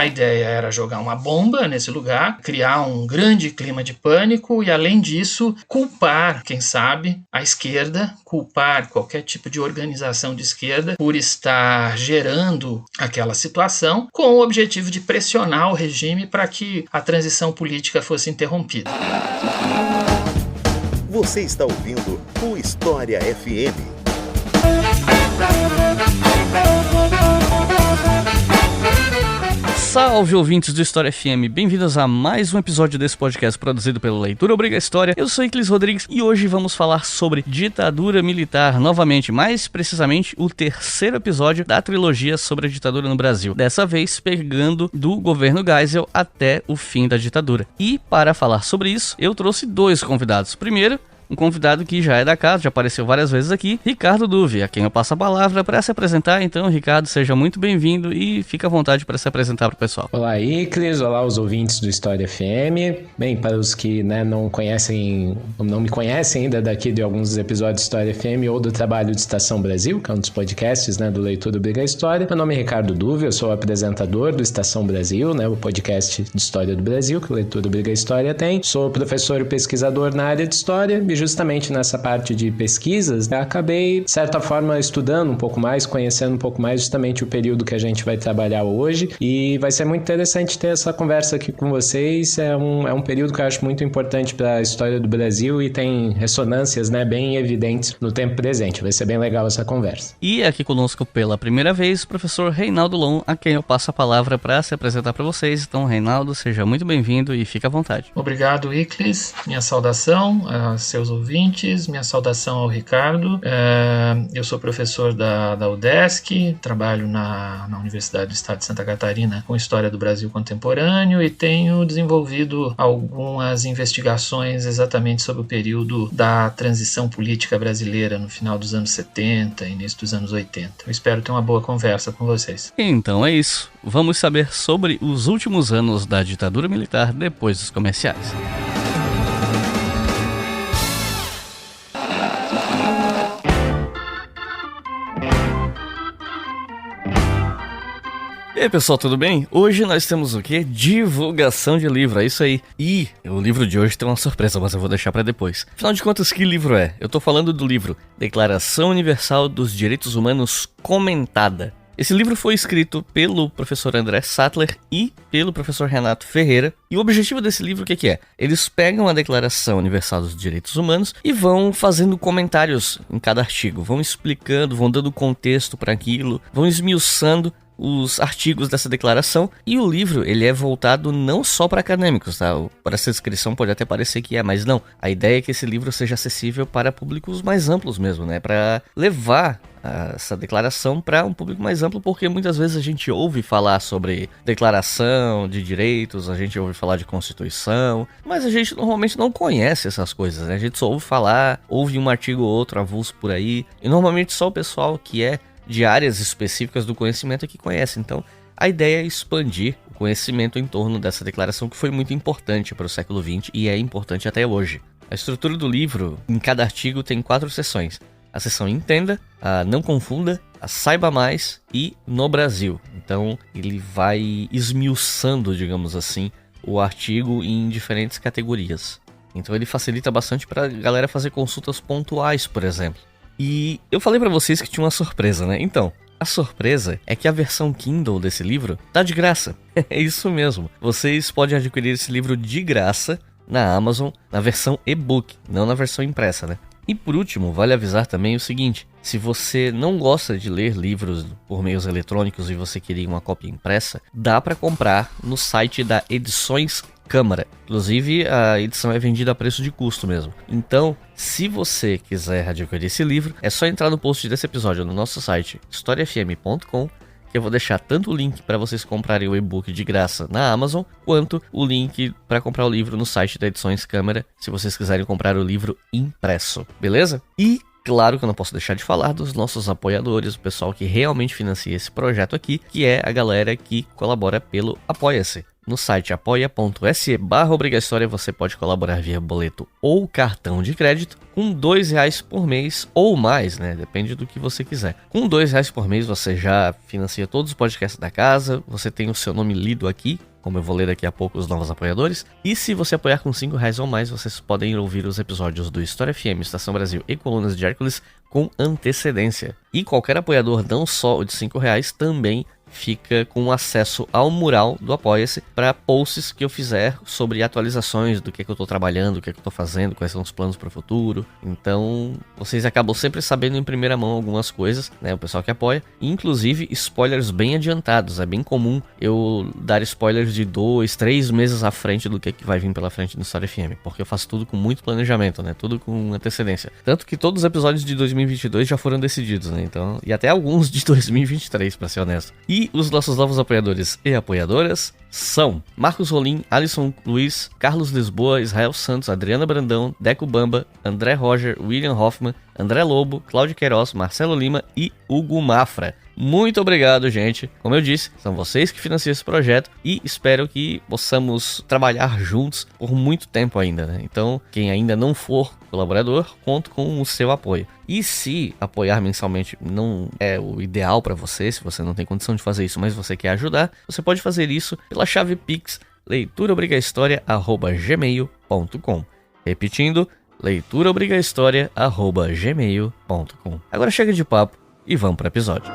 ideia era jogar uma bomba nesse lugar, criar um grande clima de pânico e, além disso, culpar, quem sabe, a esquerda, culpar qualquer tipo de organização de esquerda por estar gerando aquela situação com o objetivo de pressionar o regime para que a transição política fosse interrompida. Você está ouvindo o História FM. Salve, ouvintes do História FM, bem-vindos a mais um episódio desse podcast produzido pela Leitura Obriga História. Eu sou Iclis Rodrigues e hoje vamos falar sobre ditadura militar novamente, mais precisamente o terceiro episódio da trilogia sobre a ditadura no Brasil. Dessa vez pegando do governo Geisel até o fim da ditadura. E para falar sobre isso, eu trouxe dois convidados. Primeiro, um convidado que já é da casa, já apareceu várias vezes aqui, Ricardo Duve, a quem eu passo a palavra para se apresentar. Então, Ricardo, seja muito bem-vindo e fica à vontade para se apresentar para o pessoal. Olá, Iclis, olá os ouvintes do História FM. Bem, para os que não me conhecem ainda daqui de alguns episódios do História FM ou do trabalho de Estação Brasil, que é um dos podcasts do Leitura Obriga História. Meu nome é Ricardo Duve, eu sou o apresentador do Estação Brasil, o podcast de História do Brasil, que o Leitura Obriga História tem. Sou professor e pesquisador na área de História e justamente nessa parte de pesquisas, acabei, de certa forma, estudando um pouco mais, conhecendo um pouco mais justamente o período que a gente vai trabalhar hoje, e vai ser muito interessante ter essa conversa aqui com vocês. É um período que eu acho muito importante para a história do Brasil e tem ressonâncias bem evidentes no tempo presente. Vai ser bem legal essa conversa. E aqui conosco pela primeira vez, o professor Reinaldo Lon, a quem eu passo a palavra para se apresentar para vocês. Então, Reinaldo, seja muito bem-vindo e fique à vontade. Obrigado, Iclis. Minha saudação a seus ouvintes, minha saudação ao Ricardo. Eu sou professor da UDESC, trabalho na Universidade do Estado de Santa Catarina com História do Brasil Contemporâneo e tenho desenvolvido algumas investigações exatamente sobre o período da transição política brasileira no final dos anos 70 e início dos anos 80. Eu espero ter uma boa conversa com vocês. Então é isso. Vamos saber sobre os últimos anos da ditadura militar depois dos comerciais. E aí, pessoal, tudo bem? Hoje nós temos o quê? Divulgação de livro, é isso aí. E o livro de hoje tem uma surpresa, mas eu vou deixar pra depois. Afinal de contas, que livro é? Eu tô falando do livro Declaração Universal dos Direitos Humanos Comentada. Esse livro foi escrito pelo professor André Sattler e pelo professor Renato Ferreira. E o objetivo desse livro, o que é? Eles pegam a Declaração Universal dos Direitos Humanos e vão fazendo comentários em cada artigo. Vão explicando, vão dando contexto para aquilo, vão esmiuçando os artigos dessa declaração. E o livro, ele é voltado não só para acadêmicos, tá? Para essa descrição pode até parecer que é, mas não. A ideia é que esse livro seja acessível para públicos mais amplos mesmo, para levar essa declaração para um público mais amplo, porque muitas vezes a gente ouve falar sobre declaração de direitos, a gente ouve falar de Constituição, mas a gente normalmente não conhece essas coisas, A gente só ouve falar, ouve um artigo ou outro avulso por aí, e normalmente só o pessoal que é de áreas específicas do conhecimento que conhece. Então, a ideia é expandir o conhecimento em torno dessa declaração que foi muito importante para o século XX e é importante até hoje. A estrutura do livro, em cada artigo, tem 4 seções. A seção Entenda, a Não Confunda, a Saiba Mais e No Brasil. Então, ele vai esmiuçando, digamos assim, o artigo em diferentes categorias. Então, ele facilita bastante para a galera fazer consultas pontuais, por exemplo. E eu falei pra vocês que tinha uma surpresa, Então, a surpresa é que a versão Kindle desse livro tá de graça. É isso mesmo. Vocês podem adquirir esse livro de graça na Amazon, na versão e-book, não na versão impressa, E por último, vale avisar também o seguinte: se você não gosta de ler livros por meios eletrônicos e você queria uma cópia impressa, dá pra comprar no site da Edições Câmara. Inclusive, a edição é vendida a preço de custo mesmo. Então, se você quiser adquirir esse livro, é só entrar no post desse episódio no nosso site historiafm.com, que eu vou deixar tanto o link para vocês comprarem o e-book de graça na Amazon, quanto o link para comprar o livro no site da Edições Câmara, se vocês quiserem comprar o livro impresso, beleza? E claro que eu não posso deixar de falar dos nossos apoiadores, o pessoal que realmente financia esse projeto aqui, que é a galera que colabora pelo Apoia-se. no site apoia.se/obrigahistoria você pode colaborar via boleto ou cartão de crédito com R$2 por mês ou mais, né? Depende do que você quiser. Com R$2 por mês você já financia todos os podcasts da casa, você tem o seu nome lido aqui, como eu vou ler daqui a pouco os novos apoiadores. E se você apoiar com R$5 ou mais, vocês podem ouvir os episódios do História FM, Estação Brasil e Colunas de Hércules com antecedência. E qualquer apoiador, não só o de R$5, também fica com acesso ao mural do Apoia-se para posts que eu fizer sobre atualizações do que eu estou trabalhando, o que eu estou fazendo, quais são os planos para o futuro. Então, vocês acabam sempre sabendo em primeira mão algumas coisas, né? O pessoal que apoia, inclusive spoilers bem adiantados. É bem comum eu dar spoilers de 2, 3 meses à frente do que vai vir pela frente no História FM, porque eu faço tudo com muito planejamento, né? Tudo com antecedência. Tanto que todos os episódios de 2022 já foram decididos, né? Então, e até alguns de 2023, para ser honesto. E os nossos novos apoiadores e apoiadoras são Marcos Rolim, Alisson Luiz, Carlos Lisboa, Israel Santos, Adriana Brandão, Deco Bamba, André Roger, William Hoffman, André Lobo, Cláudio Queiroz, Marcelo Lima e Hugo Mafra. Muito obrigado, gente. Como eu disse, são vocês que financiam esse projeto e espero que possamos trabalhar juntos por muito tempo ainda, né? Então, quem ainda não for colaborador, conto com o seu apoio. E se apoiar mensalmente não é o ideal para você, se você não tem condição de fazer isso, mas você quer ajudar, você pode fazer isso pela chave Pix leituraobrigahistoria@gmail.com. Repetindo, leituraobrigahistoria@gmail.com. Agora chega de papo e vamos para o episódio.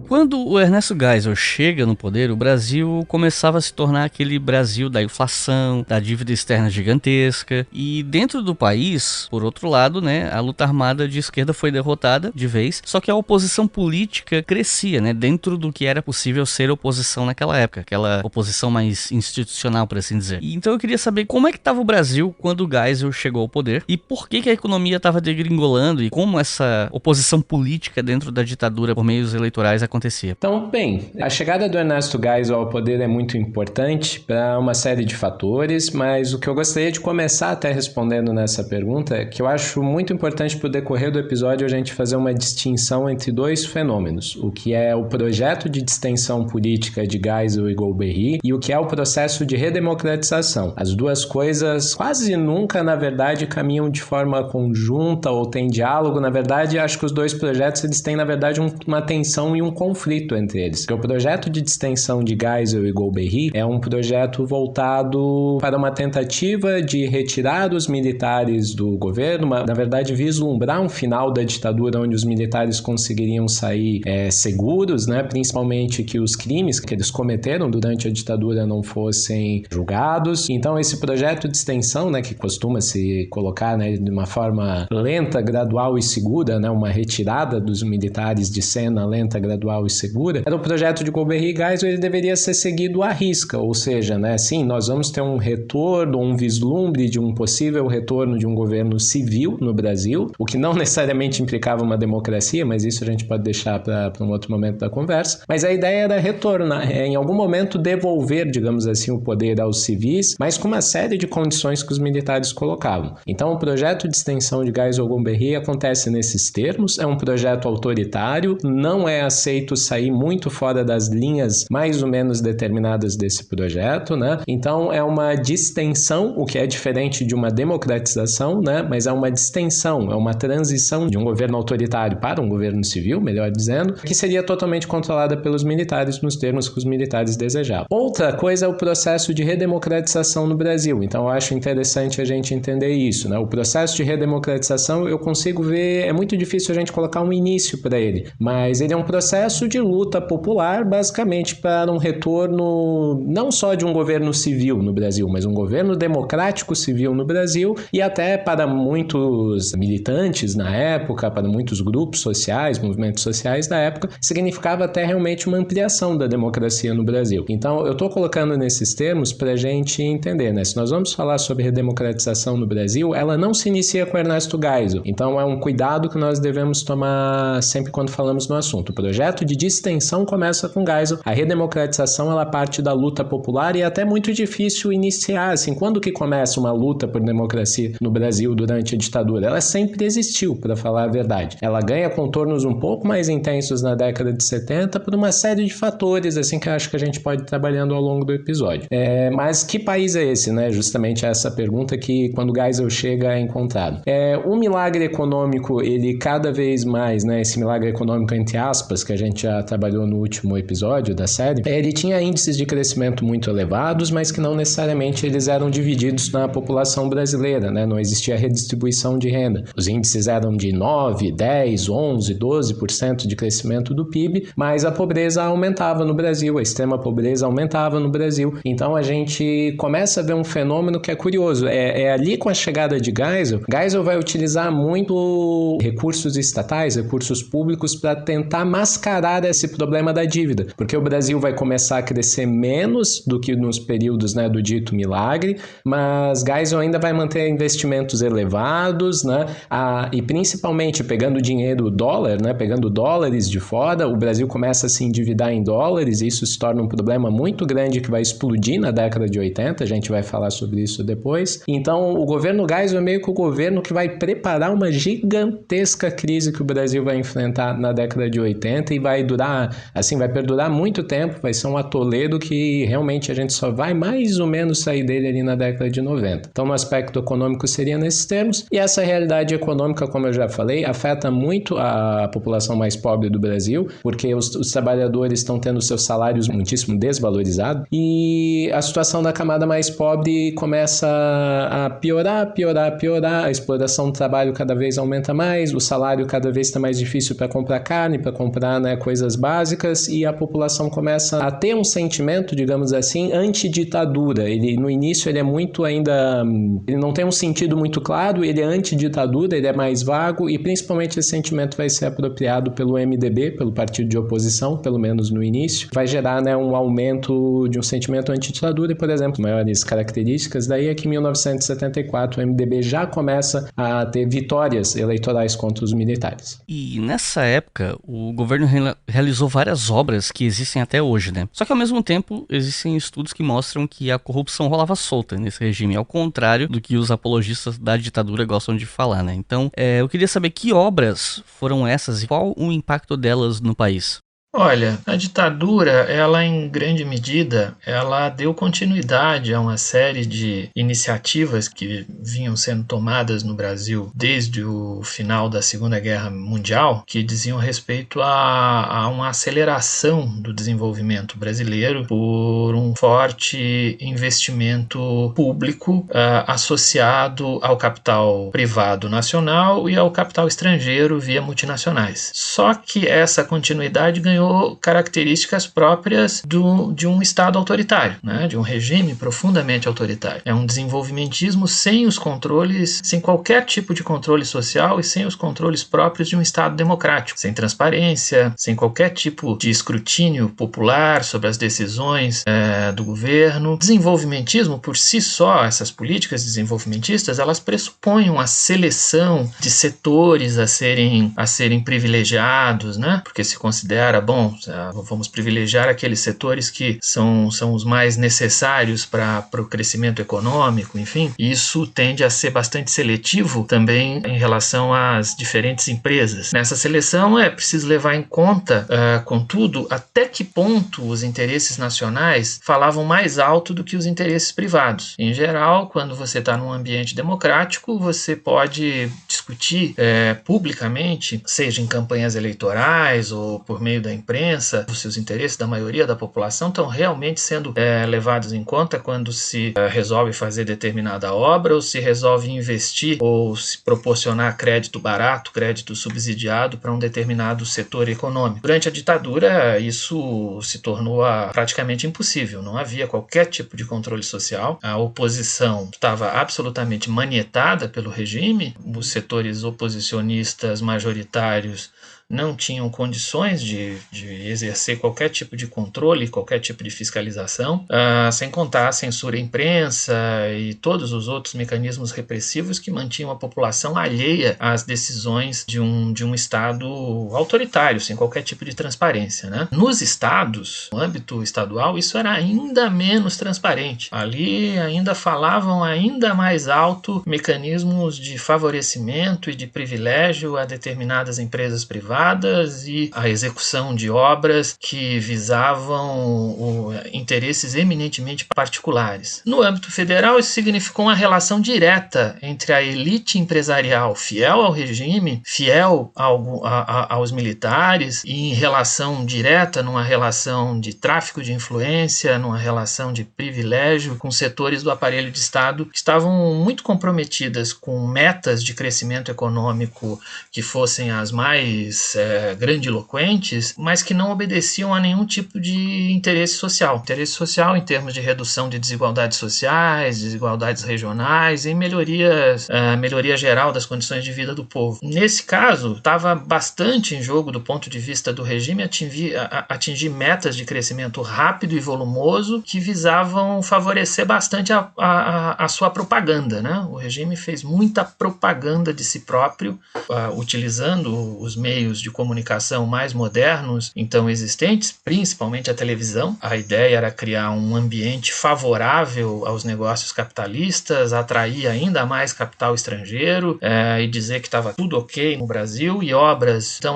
Quando o Ernesto Geisel chega no poder, o Brasil começava a se tornar aquele Brasil da inflação, da dívida externa gigantesca. E dentro do país, por outro lado, né, a luta armada de esquerda foi derrotada de vez, só que a oposição política crescia, né, dentro do que era possível ser oposição naquela época, aquela oposição mais institucional, por assim dizer. E então eu queria saber como é que estava o Brasil quando o Geisel chegou ao poder e por que a economia estava degringolando e como essa oposição política dentro da ditadura por meios eleitorais acontecia. Então, bem, a chegada do Ernesto Geisel ao poder é muito importante para uma série de fatores, mas o que eu gostaria de começar até respondendo nessa pergunta é que eu acho muito importante para o decorrer do episódio a gente fazer uma distinção entre dois fenômenos, o que é o projeto de distensão política de Geisel e Golbery e o que é o processo de redemocratização. As duas coisas quase nunca, na verdade, caminham de forma conjunta ou têm diálogo. Na verdade, acho que os dois projetos eles têm, na verdade, uma tensão e um conflito entre eles. Porque o projeto de distensão de Geisel e Golbery é um projeto voltado para uma tentativa de retirar os militares do governo, na verdade vislumbrar um final da ditadura onde os militares conseguiriam sair seguros, né? Principalmente que os crimes que eles cometeram durante a ditadura não fossem julgados. Então esse projeto de extensão, né, que costuma se colocar, né, de uma forma lenta, gradual e segura, né, uma retirada dos militares de cena lenta, gradual e segura, era o projeto de Golbery e Geisel, ele deveria ser seguido à risca, ou seja, né, sim, nós vamos ter um retorno, um vislumbre de um possível retorno de um governo civil no Brasil, o que não necessariamente implicava uma democracia, mas isso a gente pode deixar para um outro momento da conversa, mas a ideia era retornar, em algum momento devolver, digamos assim, o poder aos civis, mas com uma série de condições que os militares colocavam. Então o projeto de extensão de Geisel e Golbery acontece nesses termos, é um projeto autoritário, não é aceito sair muito fora das linhas mais ou menos determinadas desse projeto, né? Então é uma distensão, o que é diferente de uma democratização, né? Mas é uma distensão, é uma transição de um governo autoritário para um governo civil, melhor dizendo, que seria totalmente controlada pelos militares nos termos que os militares desejavam. Outra coisa é o processo de redemocratização no Brasil. Então eu acho interessante a gente entender isso, né? O processo de redemocratização eu consigo ver, é muito difícil a gente colocar um início para ele, mas ele é um processo de luta popular, basicamente para um retorno não só de um governo civil no Brasil, mas um governo democrático civil no Brasil, e até para muitos militantes na época, para muitos grupos sociais, movimentos sociais da época, significava até realmente uma ampliação da democracia no Brasil. Então eu estou colocando nesses termos para a gente entender, né? Se nós vamos falar sobre redemocratização no Brasil, ela não se inicia com Ernesto Geisel. Então é um cuidado que nós devemos tomar sempre quando falamos no assunto. O projeto de distensão começa com Geisel. A redemocratização, ela parte da luta popular e é até muito difícil iniciar, assim, quando que começa uma luta por democracia no Brasil durante a ditadura? Ela sempre existiu, para falar a verdade. Ela ganha contornos um pouco mais intensos na década de 70 por uma série de fatores, assim, que eu acho que a gente pode ir trabalhando ao longo do episódio. Mas que país é esse, né? Justamente essa pergunta que, quando Geisel chega, é encontrado. O milagre econômico, ele cada vez mais, né? Esse milagre econômico, entre aspas, que a gente já trabalhou no último episódio da série, ele tinha índices de crescimento muito elevados, mas que não necessariamente eles eram divididos na população brasileira, né? Não existia redistribuição de renda. Os índices eram de 9, 10, 11, 12% de crescimento do PIB, mas a pobreza aumentava no Brasil, a extrema pobreza aumentava no Brasil. Então a gente começa a ver um fenômeno que é curioso. Ali com a chegada de Geisel vai utilizar muito recursos estatais, recursos públicos para tentar mascarar esse problema da dívida, porque o Brasil vai começar a crescer menos do que nos períodos, né, do dito milagre, mas Geisel ainda vai manter investimentos elevados, né, e principalmente pegando dinheiro dólar, né, pegando dólares de fora. O Brasil começa a se endividar em dólares e isso se torna um problema muito grande que vai explodir na década de 80, a gente vai falar sobre isso depois. Então o governo Geisel é meio que o governo que vai preparar uma gigantesca crise que o Brasil vai enfrentar na década de 80 e vai durar, assim, vai perdurar muito tempo, vai ser um atoleiro que realmente a gente só vai mais ou menos sair dele ali na década de 90. Então no aspecto econômico seria nesses termos, e essa realidade econômica, como eu já falei, afeta muito a população mais pobre do Brasil, porque os trabalhadores estão tendo seus salários muitíssimo desvalorizados e a situação da camada mais pobre começa a piorar, a exploração do trabalho cada vez aumenta mais, o salário cada vez está mais difícil para comprar carne, para comprar, né, coisas básicas, e a população começa a ter um sentimento, digamos assim, anti-ditadura. No início ele é muito ainda, ele não tem um sentido muito claro, ele é anti-ditadura, ele é mais vago, e principalmente esse sentimento vai ser apropriado pelo MDB, pelo partido de oposição, pelo menos no início, vai gerar, né, um aumento de um sentimento anti-ditadura. E, por exemplo, maiores características daí é que em 1974 o MDB já começa a ter vitórias eleitorais contra os militares. E nessa época, o governo realizou várias obras que existem até hoje, né? Só que ao mesmo tempo, existem estudos que mostram que a corrupção rolava solta nesse regime, ao contrário do que os apologistas da ditadura gostam de falar, né? Então, eu queria saber que obras foram essas e qual o impacto delas no país. Olha, a ditadura, ela em grande medida, ela deu continuidade a uma série de iniciativas que vinham sendo tomadas no Brasil desde o final da Segunda Guerra Mundial, que diziam respeito a uma aceleração do desenvolvimento brasileiro por um forte investimento público associado ao capital privado nacional e ao capital estrangeiro via multinacionais. Só que essa continuidade ganhou características próprias de um Estado autoritário, né? De um regime profundamente autoritário. É um desenvolvimentismo sem os controles, sem qualquer tipo de controle social e sem os controles próprios de um Estado democrático, sem transparência, sem qualquer tipo de escrutínio popular sobre as decisões do governo. Desenvolvimentismo, por si só, essas políticas desenvolvimentistas, elas pressupõem uma seleção de setores a serem privilegiados, né? Porque se considera, vamos privilegiar aqueles setores que são os mais necessários para o crescimento econômico, enfim. Isso tende a ser bastante seletivo também em relação às diferentes empresas. Nessa seleção é preciso levar em conta, contudo, até que ponto os interesses nacionais falavam mais alto do que os interesses privados. Em geral, quando você está num ambiente democrático, você pode discutir publicamente, seja em campanhas eleitorais ou por meio da imprensa, os interesses da maioria da população estão realmente sendo levados em conta quando se resolve fazer determinada obra ou se resolve investir ou se proporcionar crédito barato, crédito subsidiado para um determinado setor econômico. Durante a ditadura, isso se tornou praticamente impossível. Não havia qualquer tipo de controle social. A oposição estava absolutamente manietada pelo regime. Os setores oposicionistas majoritários não tinham condições de exercer qualquer tipo de controle, qualquer tipo de fiscalização, sem contar a censura à imprensa e todos os outros mecanismos repressivos que mantinham a população alheia às decisões de um Estado autoritário, sem qualquer tipo de transparência, né? Nos estados, no âmbito estadual, isso era ainda menos transparente. Ali ainda falavam ainda mais alto mecanismos de favorecimento e de privilégio a determinadas empresas privadas e a execução de obras que visavam interesses eminentemente particulares. No âmbito federal, isso significou uma relação direta entre a elite empresarial fiel ao regime, fiel aos militares e em relação direta, numa relação de tráfico de influência, numa relação de privilégio com setores do aparelho de Estado que estavam muito comprometidas com metas de crescimento econômico que fossem as mais grandiloquentes, mas que não obedeciam a nenhum tipo de interesse social. Interesse social em termos de redução de desigualdades sociais, desigualdades regionais e melhoria geral das condições de vida do povo. Nesse caso, estava bastante em jogo do ponto de vista do regime atingir metas de crescimento rápido e volumoso que visavam favorecer bastante a sua propaganda, né? O regime fez muita propaganda de si próprio, utilizando os meios de comunicação mais modernos então existentes, principalmente a televisão. A ideia era criar um ambiente favorável aos negócios capitalistas, atrair ainda mais capital estrangeiro e dizer que estava tudo ok no Brasil. E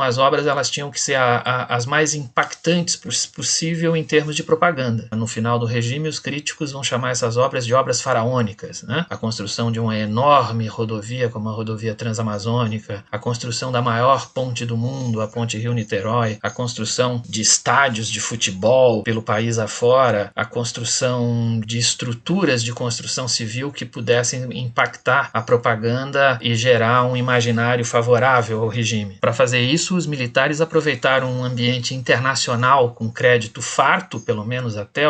as obras elas tinham que ser as mais impactantes possível em termos de propaganda. No final do regime, os críticos vão chamar essas obras de obras faraônicas, né? A construção de uma enorme rodovia como a rodovia transamazônica, a construção da maior ponte do mundo, a ponte Rio-Niterói, a construção de estádios de futebol pelo país afora, a construção de estruturas de construção civil que pudessem impactar a propaganda e gerar um imaginário favorável ao regime. Para fazer isso, os militares aproveitaram um ambiente internacional com crédito farto, pelo menos até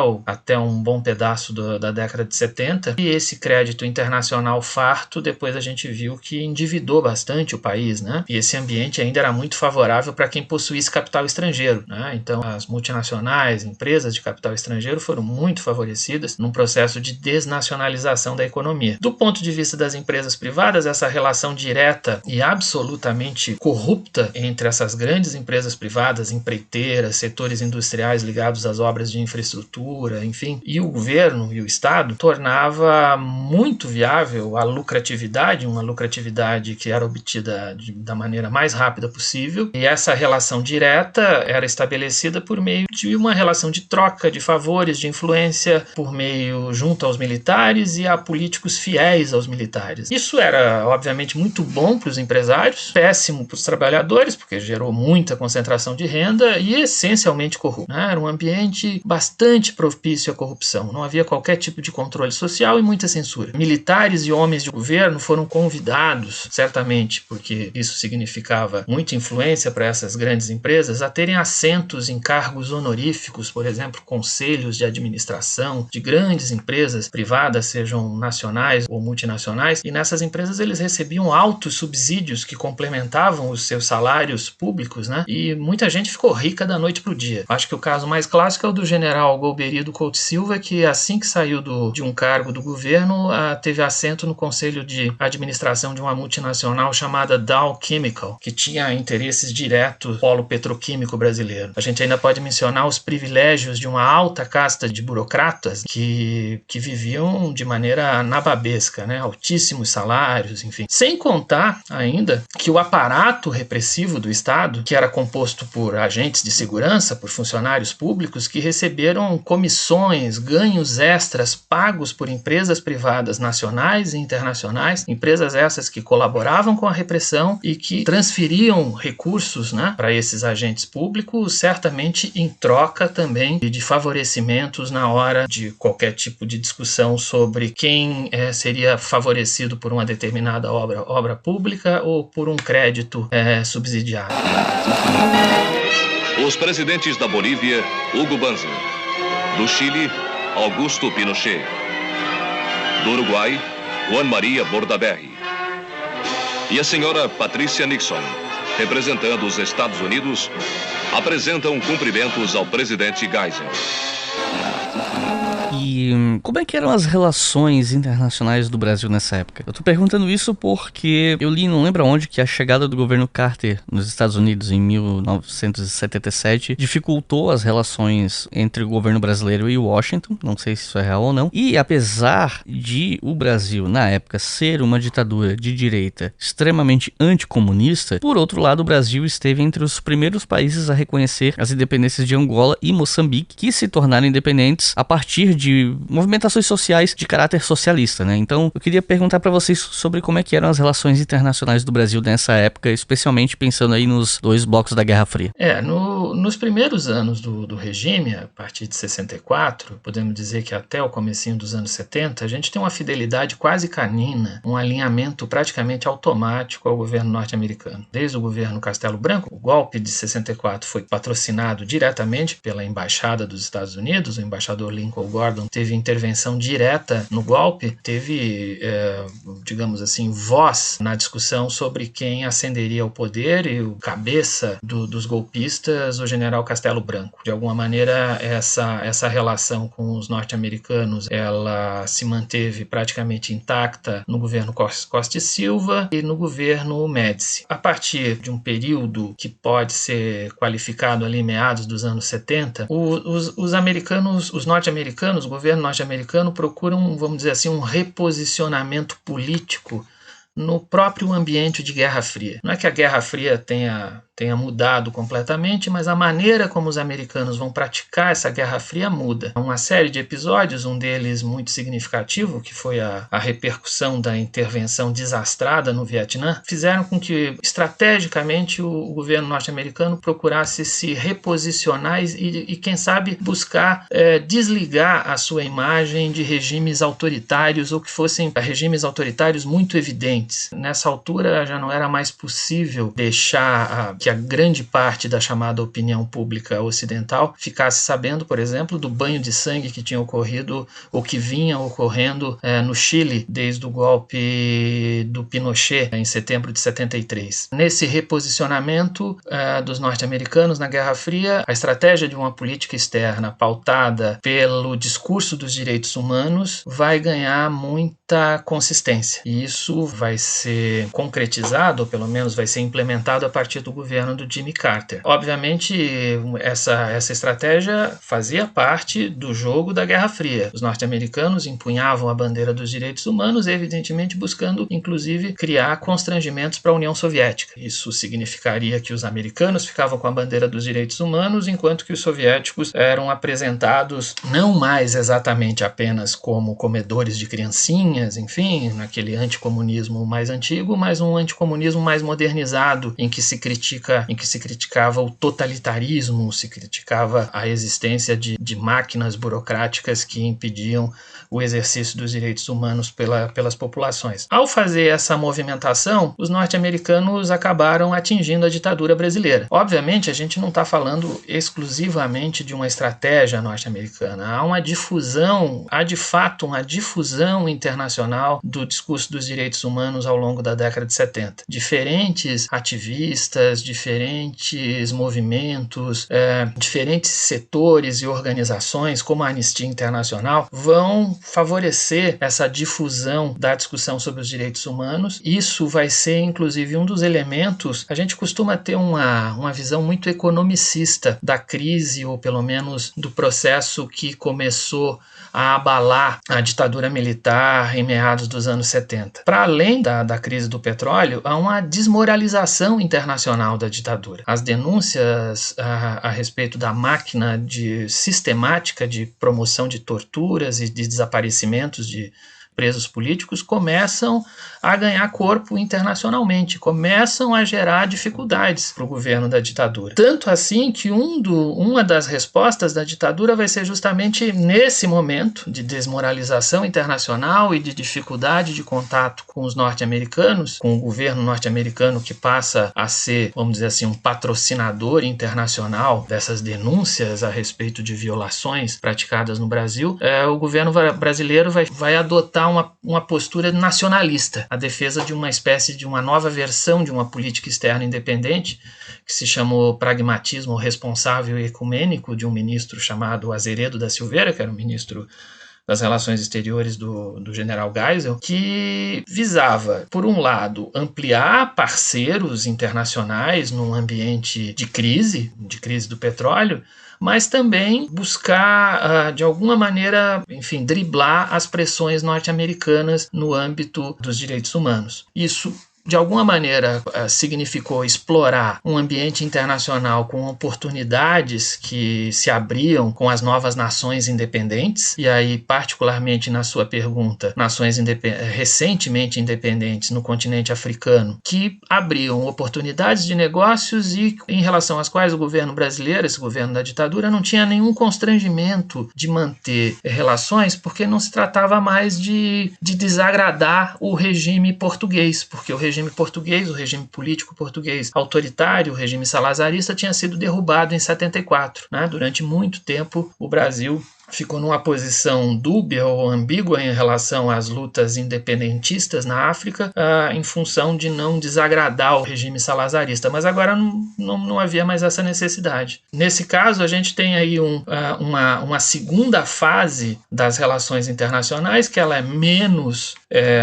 um bom pedaço da década de 70, e esse crédito internacional farto, depois a gente viu que endividou bastante o país, né? E esse ambiente ainda era muito favorável para quem possuísse capital estrangeiro, né? Então as multinacionais, empresas de capital estrangeiro foram muito favorecidas num processo de desnacionalização da economia. Do ponto de vista das empresas privadas, essa relação direta e absolutamente corrupta entre essas grandes empresas privadas, empreiteiras, setores industriais ligados às obras de infraestrutura, enfim, e o governo e o Estado, tornava muito viável a lucratividade, uma lucratividade que era obtida da maneira mais rápida possível, e essa relação direta era estabelecida por meio de uma relação de troca de favores, de influência, por meio junto aos militares e a políticos fiéis aos militares. Isso era, obviamente, muito bom para os empresários, péssimo para os trabalhadores, porque gerou muita concentração de renda e essencialmente corrupto, né? Era um ambiente bastante propício à corrupção. Não havia qualquer tipo de controle social e muita censura. Militares e homens de governo foram convidados, certamente, porque isso significava muita influência para essas grandes empresas, a terem assentos em cargos honoríficos, por exemplo, conselhos de administração de grandes empresas privadas, sejam nacionais ou multinacionais, e nessas empresas eles recebiam altos subsídios que complementavam os seus salários públicos, né? E muita gente ficou rica da noite para o dia. Acho que o caso mais clássico é o do general Golbery Couto Silva, que assim que saiu de um cargo do governo, teve assento no conselho de administração de uma multinacional chamada Dow Chemical, que tinha interesses diretos no polo petroquímico brasileiro. A gente ainda pode mencionar os privilégios de uma alta casta de burocratas que viviam de maneira nababesca, né? Altíssimos salários, enfim. Sem contar ainda que o aparato repressivo do Estado, que era composto por agentes de segurança, por funcionários públicos que receberam comissões, ganhos extras pagos por empresas privadas nacionais e internacionais, empresas essas que colaboravam com a repressão e que transferiam recursos, né, para esses agentes públicos, certamente em troca também de favorecimentos na hora de qualquer tipo de discussão sobre quem seria favorecido por uma determinada obra pública ou por um crédito subsidiado. Os presidentes da Bolívia, Hugo Banzer; do Chile, Augusto Pinochet; do Uruguai, Juan Maria Bordaberry; e a senhora Patrícia Nixon, representando os Estados Unidos, apresentam cumprimentos ao presidente Geisel. E como é que eram as relações internacionais do Brasil nessa época? Eu tô perguntando isso porque eu li, não lembro onde, que a chegada do governo Carter nos Estados Unidos em 1977 dificultou as relações entre o governo brasileiro e Washington, não sei se isso é real ou não. E apesar de o Brasil, na época, ser uma ditadura de direita extremamente anticomunista, por outro lado, o Brasil esteve entre os primeiros países a reconhecer as independências de Angola e Moçambique, que se tornaram independentes a partir de movimentações sociais de caráter socialista, né? Então, eu queria perguntar para vocês sobre como é que eram as relações internacionais do Brasil nessa época, especialmente pensando aí nos dois blocos da Guerra Fria. Nos primeiros anos do regime, a partir de 64, podemos dizer que até o comecinho dos anos 70, a gente tem uma fidelidade quase canina, um alinhamento praticamente automático ao governo norte-americano. Desde o governo Castelo Branco, o golpe de 64 foi patrocinado diretamente pela Embaixada dos Estados Unidos, o embaixador Lincoln Gordon teve intervenção direta no golpe, teve, digamos assim, voz na discussão sobre quem ascenderia ao poder, e o cabeça dos golpistas, o general Castelo Branco. De alguma maneira, essa relação com os norte-americanos, ela se manteve praticamente intacta no governo Costa e Silva e no governo Médici. A partir de um período que pode ser qualificado ali meados dos anos 70, os americanos, os norte-americanos, o governo norte-americano procuram, vamos dizer assim, um reposicionamento político no próprio ambiente de Guerra Fria. Não é que a Guerra Fria tenha mudado completamente, mas a maneira como os americanos vão praticar essa Guerra Fria muda. Uma série de episódios, um deles muito significativo, que foi a repercussão da intervenção desastrada no Vietnã, fizeram com que, estrategicamente, o governo norte-americano procurasse se reposicionar e quem sabe, buscar desligar a sua imagem de regimes autoritários ou que fossem regimes autoritários muito evidentes. Nessa altura, já não era mais possível deixar que a grande parte da chamada opinião pública ocidental ficasse sabendo, por exemplo, do banho de sangue que tinha ocorrido ou que vinha ocorrendo no Chile desde o golpe do Pinochet em setembro de 73. Nesse reposicionamento dos norte-americanos na Guerra Fria, a estratégia de uma política externa pautada pelo discurso dos direitos humanos vai ganhar muita consistência. E isso vai ser concretizado, ou pelo menos vai ser implementado a partir do governo do Jimmy Carter. Obviamente, essa estratégia fazia parte do jogo da Guerra Fria. Os norte-americanos empunhavam a bandeira dos direitos humanos, evidentemente buscando, inclusive, criar constrangimentos para a União Soviética. Isso significaria que os americanos ficavam com a bandeira dos direitos humanos, enquanto que os soviéticos eram apresentados não mais exatamente apenas como comedores de criancinhas, enfim, naquele anticomunismo mais antigo, mas um anticomunismo mais modernizado, em que se criticava o totalitarismo, se criticava a existência de máquinas burocráticas que impediam o exercício dos direitos humanos pelas populações. Ao fazer essa movimentação, os norte-americanos acabaram atingindo a ditadura brasileira. Obviamente, a gente não está falando exclusivamente de uma estratégia norte-americana. Há de fato uma difusão internacional do discurso dos direitos humanos ao longo da década de 70. Diferentes ativistas, diferentes movimentos, diferentes setores e organizações, como a Anistia Internacional, vão favorecer essa difusão da discussão sobre os direitos humanos. Isso vai ser, inclusive, um dos elementos. A gente costuma ter uma visão muito economicista da crise, ou pelo menos do processo que começou a abalar a ditadura militar em meados dos anos 70. Para além da crise do petróleo, há uma desmoralização internacional da ditadura. As denúncias a respeito da máquina sistemática de promoção de torturas e de desaparecimentos de presos políticos começam a ganhar corpo internacionalmente, começam a gerar dificuldades para o governo da ditadura. Tanto assim que uma das respostas da ditadura vai ser justamente nesse momento de desmoralização internacional e de dificuldade de contato com os norte-americanos, com o governo norte-americano que passa a ser, vamos dizer assim, um patrocinador internacional dessas denúncias a respeito de violações praticadas no Brasil. O governo brasileiro vai adotar adotar uma postura nacionalista, a defesa de uma espécie de uma nova versão de uma política externa independente, que se chamou pragmatismo responsável e ecumênico, de um ministro chamado Azeredo da Silveira, que era o ministro das Relações Exteriores do general Geisel, que visava, por um lado, ampliar parceiros internacionais num ambiente de crise do petróleo, mas também buscar, de alguma maneira, enfim, driblar as pressões norte-americanas no âmbito dos direitos humanos. Isso, de alguma maneira, significou explorar um ambiente internacional com oportunidades que se abriam com as novas nações independentes, e aí, particularmente na sua pergunta, nações recentemente independentes no continente africano, que abriam oportunidades de negócios e em relação às quais o governo brasileiro, esse governo da ditadura, não tinha nenhum constrangimento de manter relações, porque não se tratava mais de desagradar o regime português, porque o regime português, o regime político português autoritário, o regime salazarista, tinha sido derrubado em 74. Né? Durante muito tempo, o Brasil ficou numa posição dúbia ou ambígua em relação às lutas independentistas na África, em função de não desagradar o regime salazarista, mas agora não havia mais essa necessidade. Nesse caso, a gente tem aí uma segunda fase das relações internacionais, que ela é menos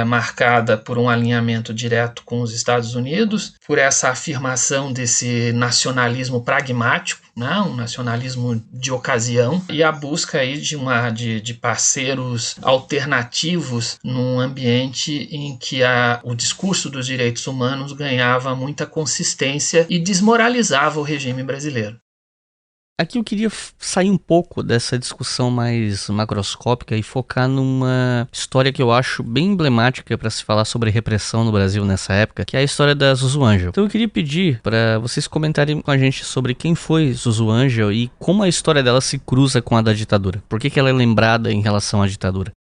marcada por um alinhamento direto com os Estados Unidos, por essa afirmação desse nacionalismo pragmático, né? Um nacionalismo de ocasião, e a busca aí de parceiros alternativos num ambiente em que o discurso dos direitos humanos ganhava muita consistência e desmoralizava o regime brasileiro. Aqui eu queria sair um pouco dessa discussão mais macroscópica e focar numa história que eu acho bem emblemática para se falar sobre repressão no Brasil nessa época, que é a história da Zuzu Angel. Então eu queria pedir para vocês comentarem com a gente sobre quem foi Zuzu Angel e como a história dela se cruza com a da ditadura. Por que ela é lembrada em relação à ditadura?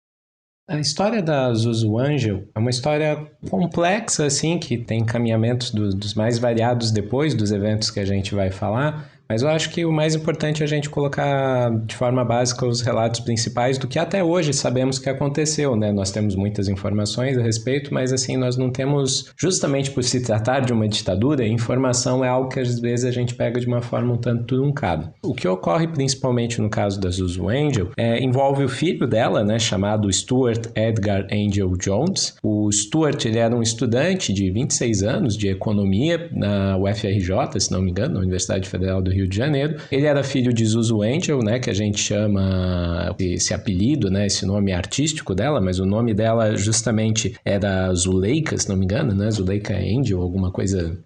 A história da Zuzu Angel é uma história complexa, assim, que tem encaminhamentos dos mais variados depois dos eventos que a gente vai falar. Mas eu acho que o mais importante é a gente colocar de forma básica os relatos principais do que até hoje sabemos que aconteceu, né? Nós temos muitas informações a respeito, mas assim, nós não temos, justamente por se tratar de uma ditadura, informação é algo que às vezes a gente pega de uma forma um tanto truncada. O que ocorre principalmente no caso da Zuzu Angel envolve o filho dela, né, chamado Stuart Edgar Angel Jones. O Stuart, ele era um estudante de 26 anos de economia na UFRJ, se não me engano, na Universidade Federal do Rio de Janeiro. Ele era filho de Zuzu Angel, né, que a gente chama esse apelido, né, esse nome artístico dela, mas o nome dela justamente era Zuleika, se não me engano, né, Zuleika Angel, alguma coisa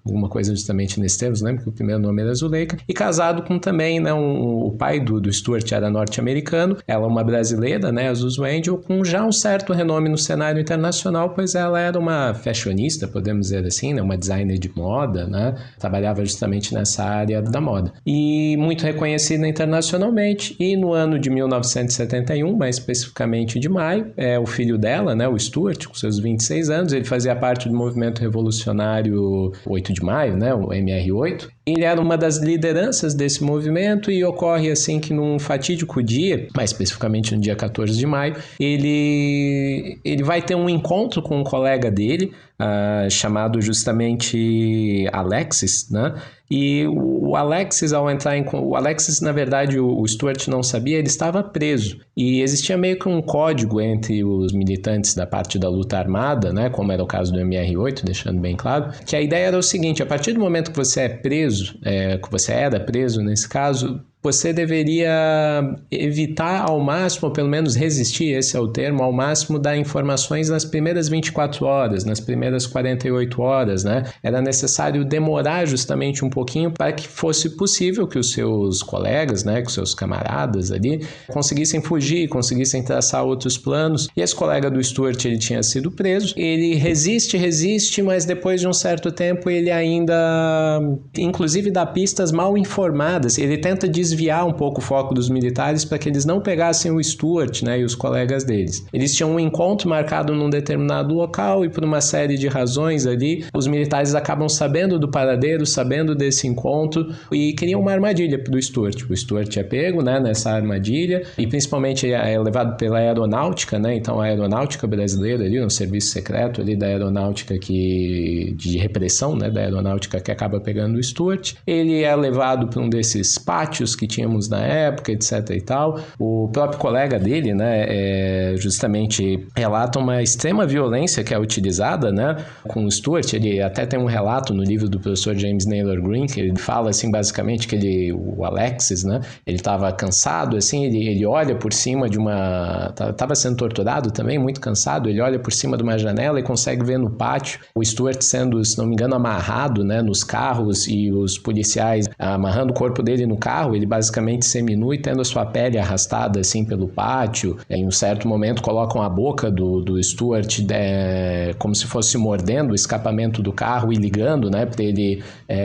justamente nesse termo, lembra que o primeiro nome era Zuleika, e casado com também, né, o pai do Stuart era norte-americano, ela uma brasileira, né, a Zuzu Angel, com já um certo renome no cenário internacional, pois ela era uma fashionista, podemos dizer assim, né, uma designer de moda, né, trabalhava justamente nessa área da moda. E muito reconhecida internacionalmente, e no ano de 1971, mais especificamente de maio, o filho dela, né, o Stuart, com seus 26 anos, ele fazia parte do movimento revolucionário 8 de maio, né, o MR8. Ele era uma das lideranças desse movimento e ocorre assim que num fatídico dia, mais especificamente no dia 14 de maio, ele vai ter um encontro com um colega dele, chamado justamente Alexis, né? E o Alexis, ao entrar o Alexis, na verdade, o Stuart não sabia, ele estava preso. E existia meio que um código entre os militantes da parte da luta armada, né? Como era o caso do MR8, deixando bem claro, que a ideia era o seguinte: a partir do momento que você é preso, que você era preso nesse caso, você deveria evitar ao máximo, ou pelo menos resistir, esse é o termo, ao máximo dar informações nas primeiras 24 horas, nas primeiras 48 horas, né? Era necessário demorar justamente um pouquinho para que fosse possível que os seus colegas, né, que os seus camaradas ali, conseguissem fugir, conseguissem traçar outros planos. E esse colega do Stuart, ele tinha sido preso, ele resiste, mas depois de um certo tempo ele ainda, inclusive dá pistas mal informadas, ele tenta desviar desviar um pouco o foco dos militares para que eles não pegassem o Stuart, né, e os colegas deles. Eles tinham um encontro marcado num determinado local e por uma série de razões ali, os militares acabam sabendo do paradeiro, sabendo desse encontro e criam uma armadilha para o Stuart. O Stuart é pego, né, nessa armadilha e principalmente é levado pela aeronáutica, né, então a aeronáutica brasileira ali, um serviço secreto ali da aeronáutica de repressão, né, da aeronáutica que acaba pegando o Stuart. Ele é levado para um desses pátios que tínhamos na época, etc e tal. O próprio colega dele, né, justamente relata uma extrema violência que é utilizada, né, com o Stuart. Ele até tem um relato no livro do professor James Naylor Green, que ele fala, assim, basicamente que o Alexis, né, ele estava cansado, assim, ele olha por cima de uma... Estava sendo torturado também, muito cansado, ele olha por cima de uma janela e consegue ver no pátio o Stuart sendo, se não me engano, amarrado, né, nos carros e os policiais amarrando o corpo dele no carro, ele basicamente seminua e tendo a sua pele arrastada assim pelo pátio. Em um certo momento colocam a boca do Stuart como se fosse mordendo o escapamento do carro e ligando, né, para ele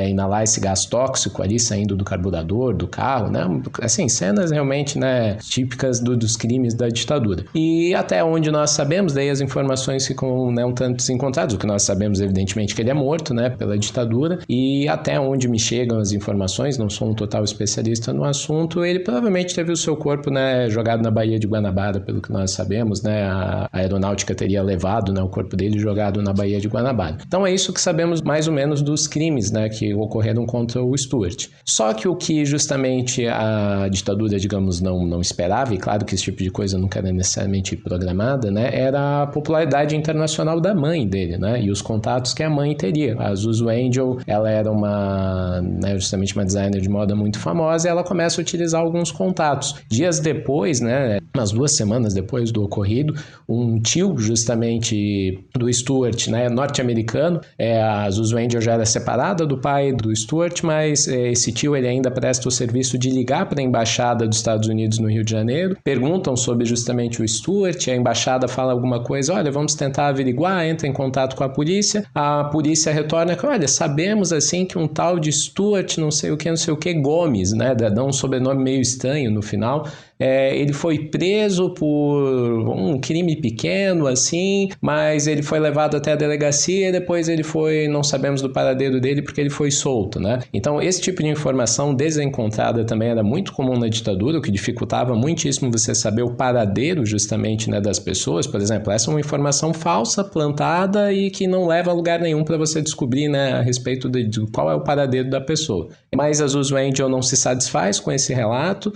inalar esse gás tóxico ali saindo do carburador do carro, né, assim, cenas realmente, né, típicas dos crimes da ditadura. E até onde nós sabemos, daí as informações ficam, né, um tanto desencontradas. O que nós sabemos, evidentemente, que ele é morto, né, pela ditadura, e até onde me chegam as informações, não sou um total especialista no assunto, ele provavelmente teve o seu corpo, né, jogado na Baía de Guanabara, pelo que nós sabemos, né, a aeronáutica teria levado, né, o corpo dele jogado na Baía de Guanabara. Então é isso que sabemos mais ou menos dos crimes, né, que ocorreram contra o Stuart. Só que o que justamente a ditadura, digamos, não esperava, e claro que esse tipo de coisa nunca era necessariamente programada, né, era a popularidade internacional da mãe dele, né, e os contatos que a mãe teria. A Zuzu Angel, ela era uma, né, justamente uma designer de moda muito famosa, e ela começa a utilizar alguns contatos. Dias depois, né, umas 2 semanas depois do ocorrido, um tio justamente do Stuart, né, norte-americano, a Zuzu Angel já era separada do pai do Stuart, mas esse tio ele ainda presta o serviço de ligar para a embaixada dos Estados Unidos no Rio de Janeiro, perguntam sobre justamente o Stuart, a embaixada fala alguma coisa, olha, vamos tentar averiguar, entra em contato com a polícia retorna que, olha, sabemos assim que um tal de Stuart, não sei o que, Gomes, né, dá um sobrenome meio estranho no final, ele foi preso por um crime pequeno, assim, mas ele foi levado até a delegacia e depois ele foi, não sabemos do paradeiro dele porque ele foi solto, né? Então, esse tipo de informação desencontrada também era muito comum na ditadura, o que dificultava muitíssimo você saber o paradeiro, justamente, né, das pessoas. Por exemplo, essa é uma informação falsa, plantada e que não leva a lugar nenhum para você descobrir, né, a respeito de qual é o paradeiro da pessoa. Mas a Zuzu Angel não se satisfaz com esse relato.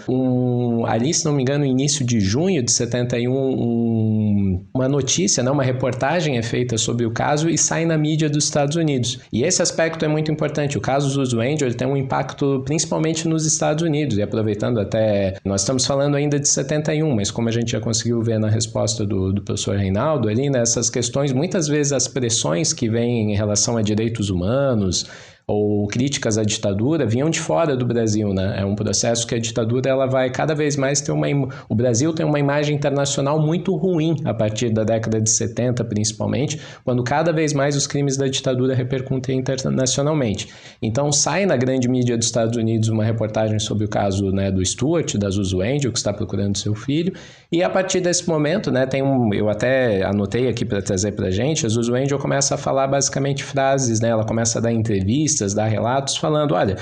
Ali, se não me engano, no início de junho de 71, uma notícia, né, uma reportagem é feita sobre o caso e sai na mídia dos Estados Unidos. E esse aspecto é muito importante. O caso Zuzu Angel ele tem um impacto principalmente nos Estados Unidos. E aproveitando até, nós estamos falando ainda de 71, mas como a gente já conseguiu ver na resposta do professor Reinaldo ali, né, essas questões, muitas vezes as pressões que vêm em relação a direitos humanos ou críticas à ditadura vinham de fora do Brasil, né? É um processo que a ditadura ela vai cada vez mais ter o Brasil tem uma imagem internacional muito ruim a partir da década de 70, principalmente, quando cada vez mais os crimes da ditadura repercutem internacionalmente. Então sai na grande mídia dos Estados Unidos uma reportagem sobre o caso, né, do Stuart, da Zuzu Angel, que está procurando seu filho, e a partir desse momento, né, eu até anotei aqui para trazer para a gente, a Zuzu Angel começa a falar basicamente frases, né? Ela começa a dar entrevistas, dar relatos falando, olha,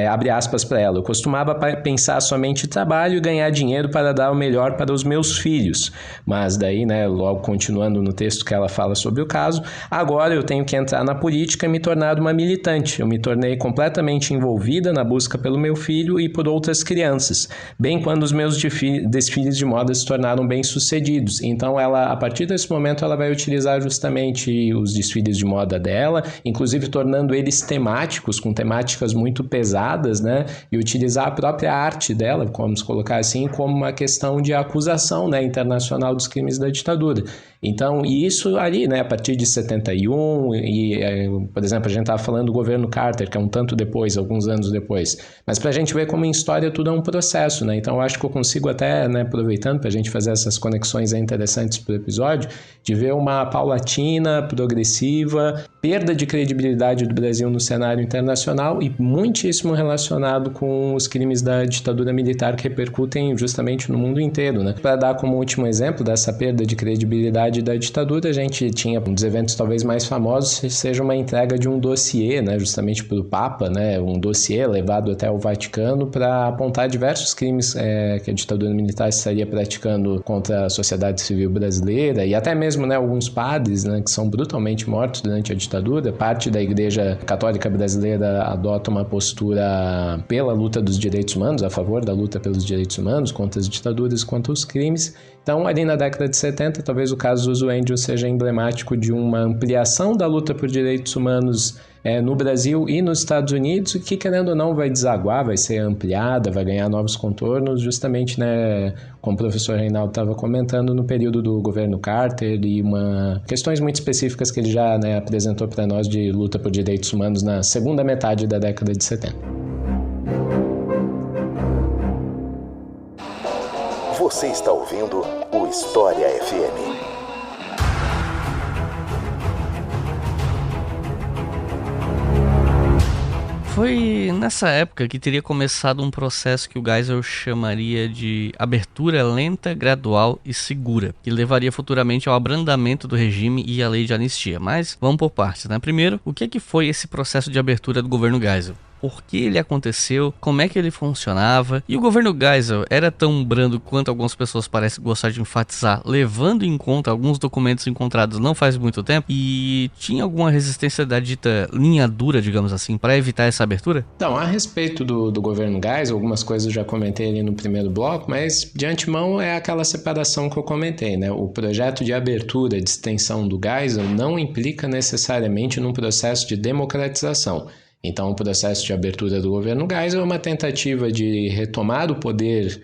abre aspas para ela, eu costumava pensar somente em trabalho e ganhar dinheiro para dar o melhor para os meus filhos, mas daí, né, logo continuando no texto que ela fala sobre o caso, agora eu tenho que entrar na política e me tornar uma militante, eu me tornei completamente envolvida na busca pelo meu filho e por outras crianças, bem quando os meus desfiles de moda se tornaram bem-sucedidos, então ela, a partir desse momento, ela vai utilizar justamente os desfiles de moda dela, inclusive tornando eles temáticos, com temáticas muito pesadas, né? E utilizar a própria arte dela, vamos colocar assim, como uma questão de acusação, né, internacional dos crimes da ditadura. Então, e isso ali, né, a partir de 71, por exemplo, a gente estava falando do governo Carter, que é um tanto depois, alguns anos depois, mas para a gente ver como em história tudo é um processo, né, então eu acho que eu consigo até, né, aproveitando para a gente fazer essas conexões interessantes para o episódio, de ver uma paulatina, progressiva, perda de credibilidade do Brasil no cenário cenário internacional e muitíssimo relacionado com os crimes da ditadura militar que repercutem justamente no mundo inteiro, né? Para dar como último exemplo dessa perda de credibilidade da ditadura, a gente tinha um dos eventos talvez mais famosos, seja uma entrega de um dossiê, né, justamente para o Papa, né, um dossiê levado até o Vaticano para apontar diversos crimes que a ditadura militar estaria praticando contra a sociedade civil brasileira e até mesmo, né, alguns padres, né, que são brutalmente mortos durante a ditadura. Parte da Igreja Católica Brasileira adota uma postura pela luta dos direitos humanos, a favor da luta pelos direitos humanos, contra as ditaduras, contra os crimes. Então, ali na década de 70, talvez o caso Zuzu Angel seja emblemático de uma ampliação da luta por direitos humanos no Brasil e nos Estados Unidos, que, querendo ou não, vai desaguar, vai ser ampliada, vai ganhar novos contornos, justamente, né, como o professor Reinaldo estava comentando, no período do governo Carter e questões muito específicas que ele já, né, apresentou para nós de luta por direitos humanos na segunda metade da década de 70. Você está ouvindo o História FM. Foi nessa época que teria começado um processo que o Geisel chamaria de abertura lenta, gradual e segura, que levaria futuramente ao abrandamento do regime e à lei de anistia. Mas vamos por partes, né? Primeiro, o que foi esse processo de abertura do governo Geisel? Por que ele aconteceu, como é que ele funcionava, e o governo Geisel era tão brando quanto algumas pessoas parecem gostar de enfatizar, levando em conta alguns documentos encontrados não faz muito tempo, e tinha alguma resistência da dita linha dura, digamos assim, para evitar essa abertura? Então, a respeito do governo Geisel, algumas coisas eu já comentei ali no primeiro bloco, mas de antemão é aquela separação que eu comentei, né? O projeto de abertura, de extensão do Geisel não implica necessariamente num processo de democratização. Então, o processo de abertura do governo Geisel é uma tentativa de retomar o poder,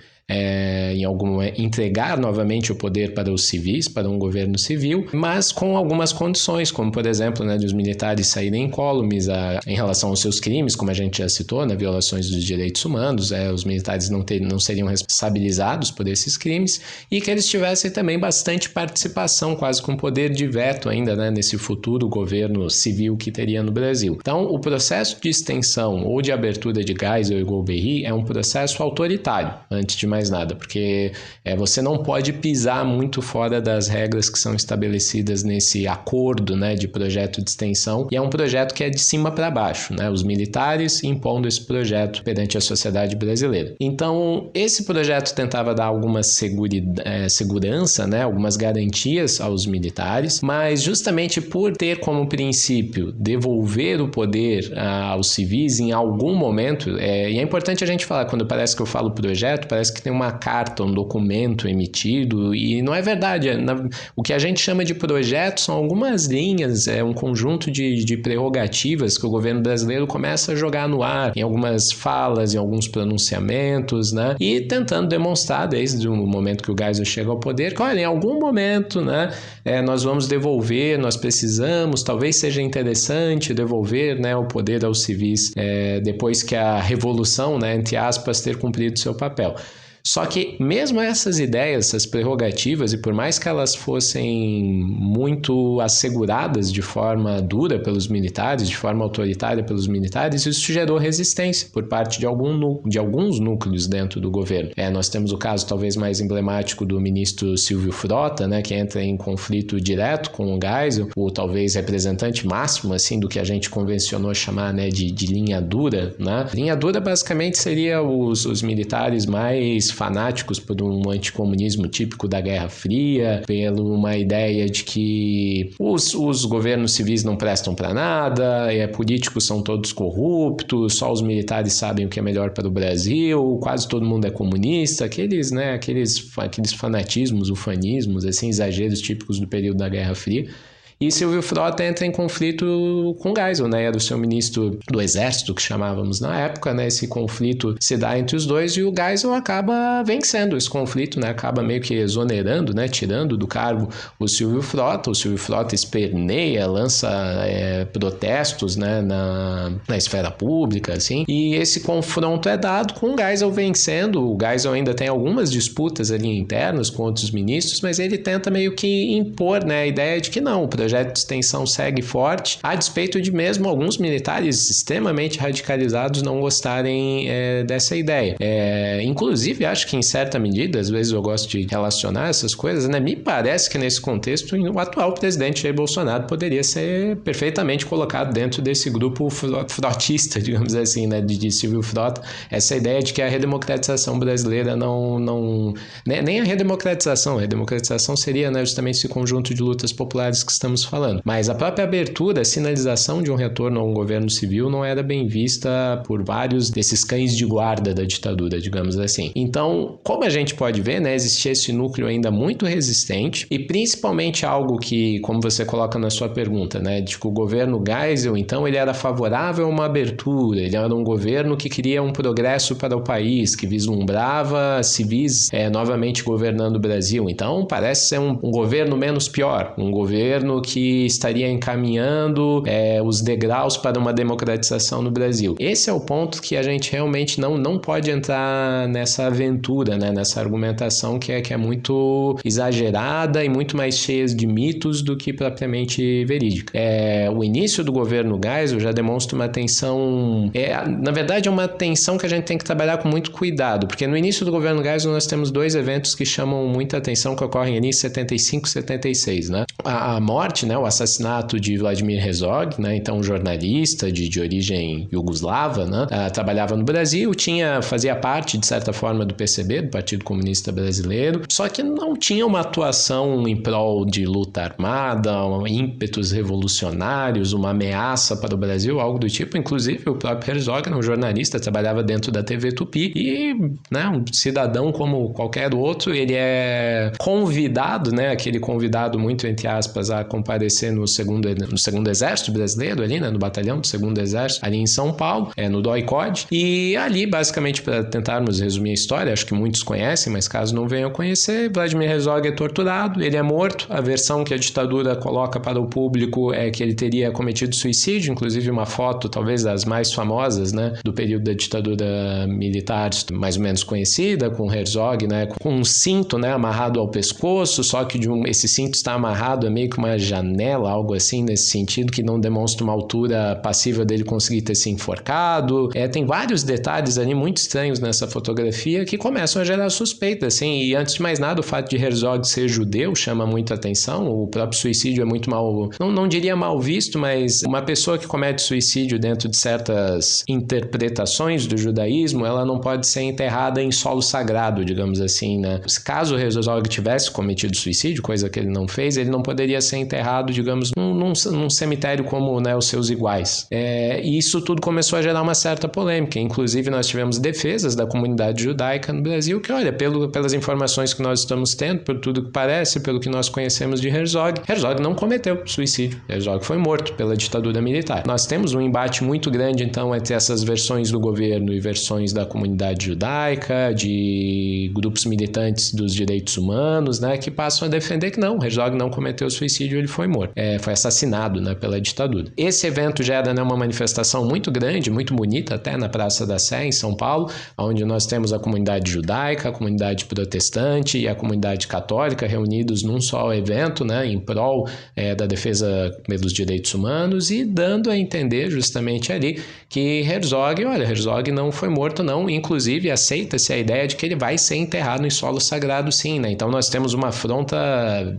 entregar novamente o poder para os civis, para um governo civil, mas com algumas condições, como, por exemplo, né, de os militares saírem incólumes em relação aos seus crimes, como a gente já citou, né, violações dos direitos humanos, os militares não seriam responsabilizados por esses crimes, e que eles tivessem também bastante participação, quase com poder de veto ainda, né, nesse futuro governo civil que teria no Brasil. Então, o processo de extensão ou de abertura de Geisel e Golbery é um processo autoritário, antes de mais nada, porque você não pode pisar muito fora das regras que são estabelecidas nesse acordo, né, de projeto de extensão, e é um projeto que é de cima para baixo, né, os militares impondo esse projeto perante a sociedade brasileira. Então, esse projeto tentava dar alguma segurança, né, algumas garantias aos militares, mas justamente por ter como princípio devolver o poder aos civis em algum momento, e é importante a gente falar, quando parece que eu falo projeto, parece que tem uma carta, um documento emitido, e não é verdade. O que a gente chama de projeto são algumas linhas, um conjunto de prerrogativas que o governo brasileiro começa a jogar no ar, em algumas falas, em alguns pronunciamentos, né? E tentando demonstrar, desde o momento que o Geisel chega ao poder, que, olha, em algum momento, né, nós vamos devolver, nós precisamos, talvez seja interessante devolver, né, o poder aos civis depois que a revolução, né, entre aspas, ter cumprido seu papel. Só que mesmo essas ideias, essas prerrogativas, e por mais que elas fossem muito asseguradas de forma dura pelos militares, de forma autoritária pelos militares, isso gerou resistência por parte de alguns núcleos dentro do governo. Nós temos o caso talvez mais emblemático do ministro Silvio Frota, né, que entra em conflito direto com o Geisel, o talvez representante máximo assim, do que a gente convencionou chamar, né, de linha dura. Né? Linha dura basicamente seria os militares mais fanáticos por um anticomunismo típico da Guerra Fria, pela uma ideia de que os governos civis não prestam para nada, políticos são todos corruptos, só os militares sabem o que é melhor para o Brasil, quase todo mundo é comunista, aqueles fanatismos, ufanismos, assim, exageros típicos do período da Guerra Fria. E Silvio Frota entra em conflito com Geisel, né? Era o seu ministro do Exército, que chamávamos na época, né? Esse conflito se dá entre os dois e o Geisel acaba vencendo esse conflito, né? Acaba meio que exonerando, né? Tirando do cargo o Silvio Frota. O Silvio Frota esperneia, lança protestos, né? Na esfera pública, assim. E esse confronto é dado com o Geisel vencendo. O Geisel ainda tem algumas disputas ali internas com outros ministros, mas ele tenta meio que impor, né? A ideia de que não, o projeto projeto de extensão segue forte, a despeito de mesmo alguns militares extremamente radicalizados não gostarem dessa ideia. Inclusive, acho que em certa medida, às vezes eu gosto de relacionar essas coisas, né? Me parece que nesse contexto o atual presidente Jair Bolsonaro poderia ser perfeitamente colocado dentro desse grupo frotista, digamos assim, né? De Silvio Frota. Essa ideia de que a redemocratização brasileira nem a redemocratização seria, né, justamente esse conjunto de lutas populares que estamos falando. Mas a própria abertura, a sinalização de um retorno a um governo civil não era bem vista por vários desses cães de guarda da ditadura, digamos assim. Então, como a gente pode ver, né, existia esse núcleo ainda muito resistente e principalmente algo que, como você coloca na sua pergunta, né, de que o governo Geisel, então, ele era favorável a uma abertura, ele era um governo que queria um progresso para o país, que vislumbrava civis novamente governando o Brasil. Então, parece ser um governo menos pior, um governo que estaria encaminhando os degraus para uma democratização no Brasil. Esse é o ponto que a gente realmente não pode entrar nessa aventura, né, nessa argumentação que é muito exagerada e muito mais cheia de mitos do que propriamente verídica. O início do governo Geisel já demonstra uma tensão, na verdade é uma tensão que a gente tem que trabalhar com muito cuidado, porque no início do governo Geisel nós temos dois eventos que chamam muita atenção, que ocorrem ali em 75 e 76, né? A morte, né, o assassinato de Vladimir Herzog, né, então um jornalista de origem iugoslava, né, trabalhava no Brasil, fazia parte, de certa forma, do PCB, do Partido Comunista Brasileiro, só que não tinha uma atuação em prol de luta armada, ímpetos revolucionários, uma ameaça para o Brasil, algo do tipo. Inclusive, o próprio Herzog, um jornalista, trabalhava dentro da TV Tupi e, né, um cidadão como qualquer outro, ele é convidado, né, aquele convidado muito, entre aspas, a comparecer no segundo Exército Brasileiro, ali, né, no batalhão do segundo Exército, ali em São Paulo, no DOI-CODE, e ali, basicamente, para tentarmos resumir a história, acho que muitos conhecem, mas caso não venham conhecer, Vladimir Herzog é torturado, ele é morto, a versão que a ditadura coloca para o público é que ele teria cometido suicídio, inclusive uma foto, talvez das mais famosas, né, do período da ditadura militar, mais ou menos conhecida, com Herzog, né, com um cinto, né, amarrado ao pescoço, só que esse cinto está amarrado a meio que uma janela, algo assim nesse sentido, que não demonstra uma altura passível dele conseguir ter se enforcado. Tem vários detalhes ali muito estranhos nessa fotografia que começam a gerar suspeita, assim, e antes de mais nada, o fato de Herzog ser judeu chama muita atenção. O próprio suicídio é muito não diria mal visto, mas uma pessoa que comete suicídio dentro de certas interpretações do judaísmo, ela não pode ser enterrada em solo sagrado, digamos assim, né? Caso Herzog tivesse cometido suicídio, coisa que ele não fez, ele não poderia ser enterrado, digamos, num cemitério como, né, os seus iguais. E isso tudo começou a gerar uma certa polêmica. Inclusive, nós tivemos defesas da comunidade judaica no Brasil que, olha, pelas informações que nós estamos tendo, por tudo que parece, pelo que nós conhecemos de Herzog não cometeu suicídio. Herzog foi morto pela ditadura militar. Nós temos um embate muito grande, então, entre essas versões do governo e versões da comunidade judaica, de grupos militantes dos direitos humanos, né, que passam a defender que não, Herzog não cometeu suicídio, ele foi morto. Foi assassinado, né, pela ditadura. Esse evento gera, né, uma manifestação muito grande, muito bonita, até na Praça da Sé, em São Paulo, onde nós temos a comunidade judaica, a comunidade protestante e a comunidade católica reunidos num só evento, né, em prol da defesa pelos direitos humanos e dando a entender justamente ali que Herzog não foi morto não, inclusive aceita-se a ideia de que ele vai ser enterrado em solo sagrado sim, né? Então nós temos uma afronta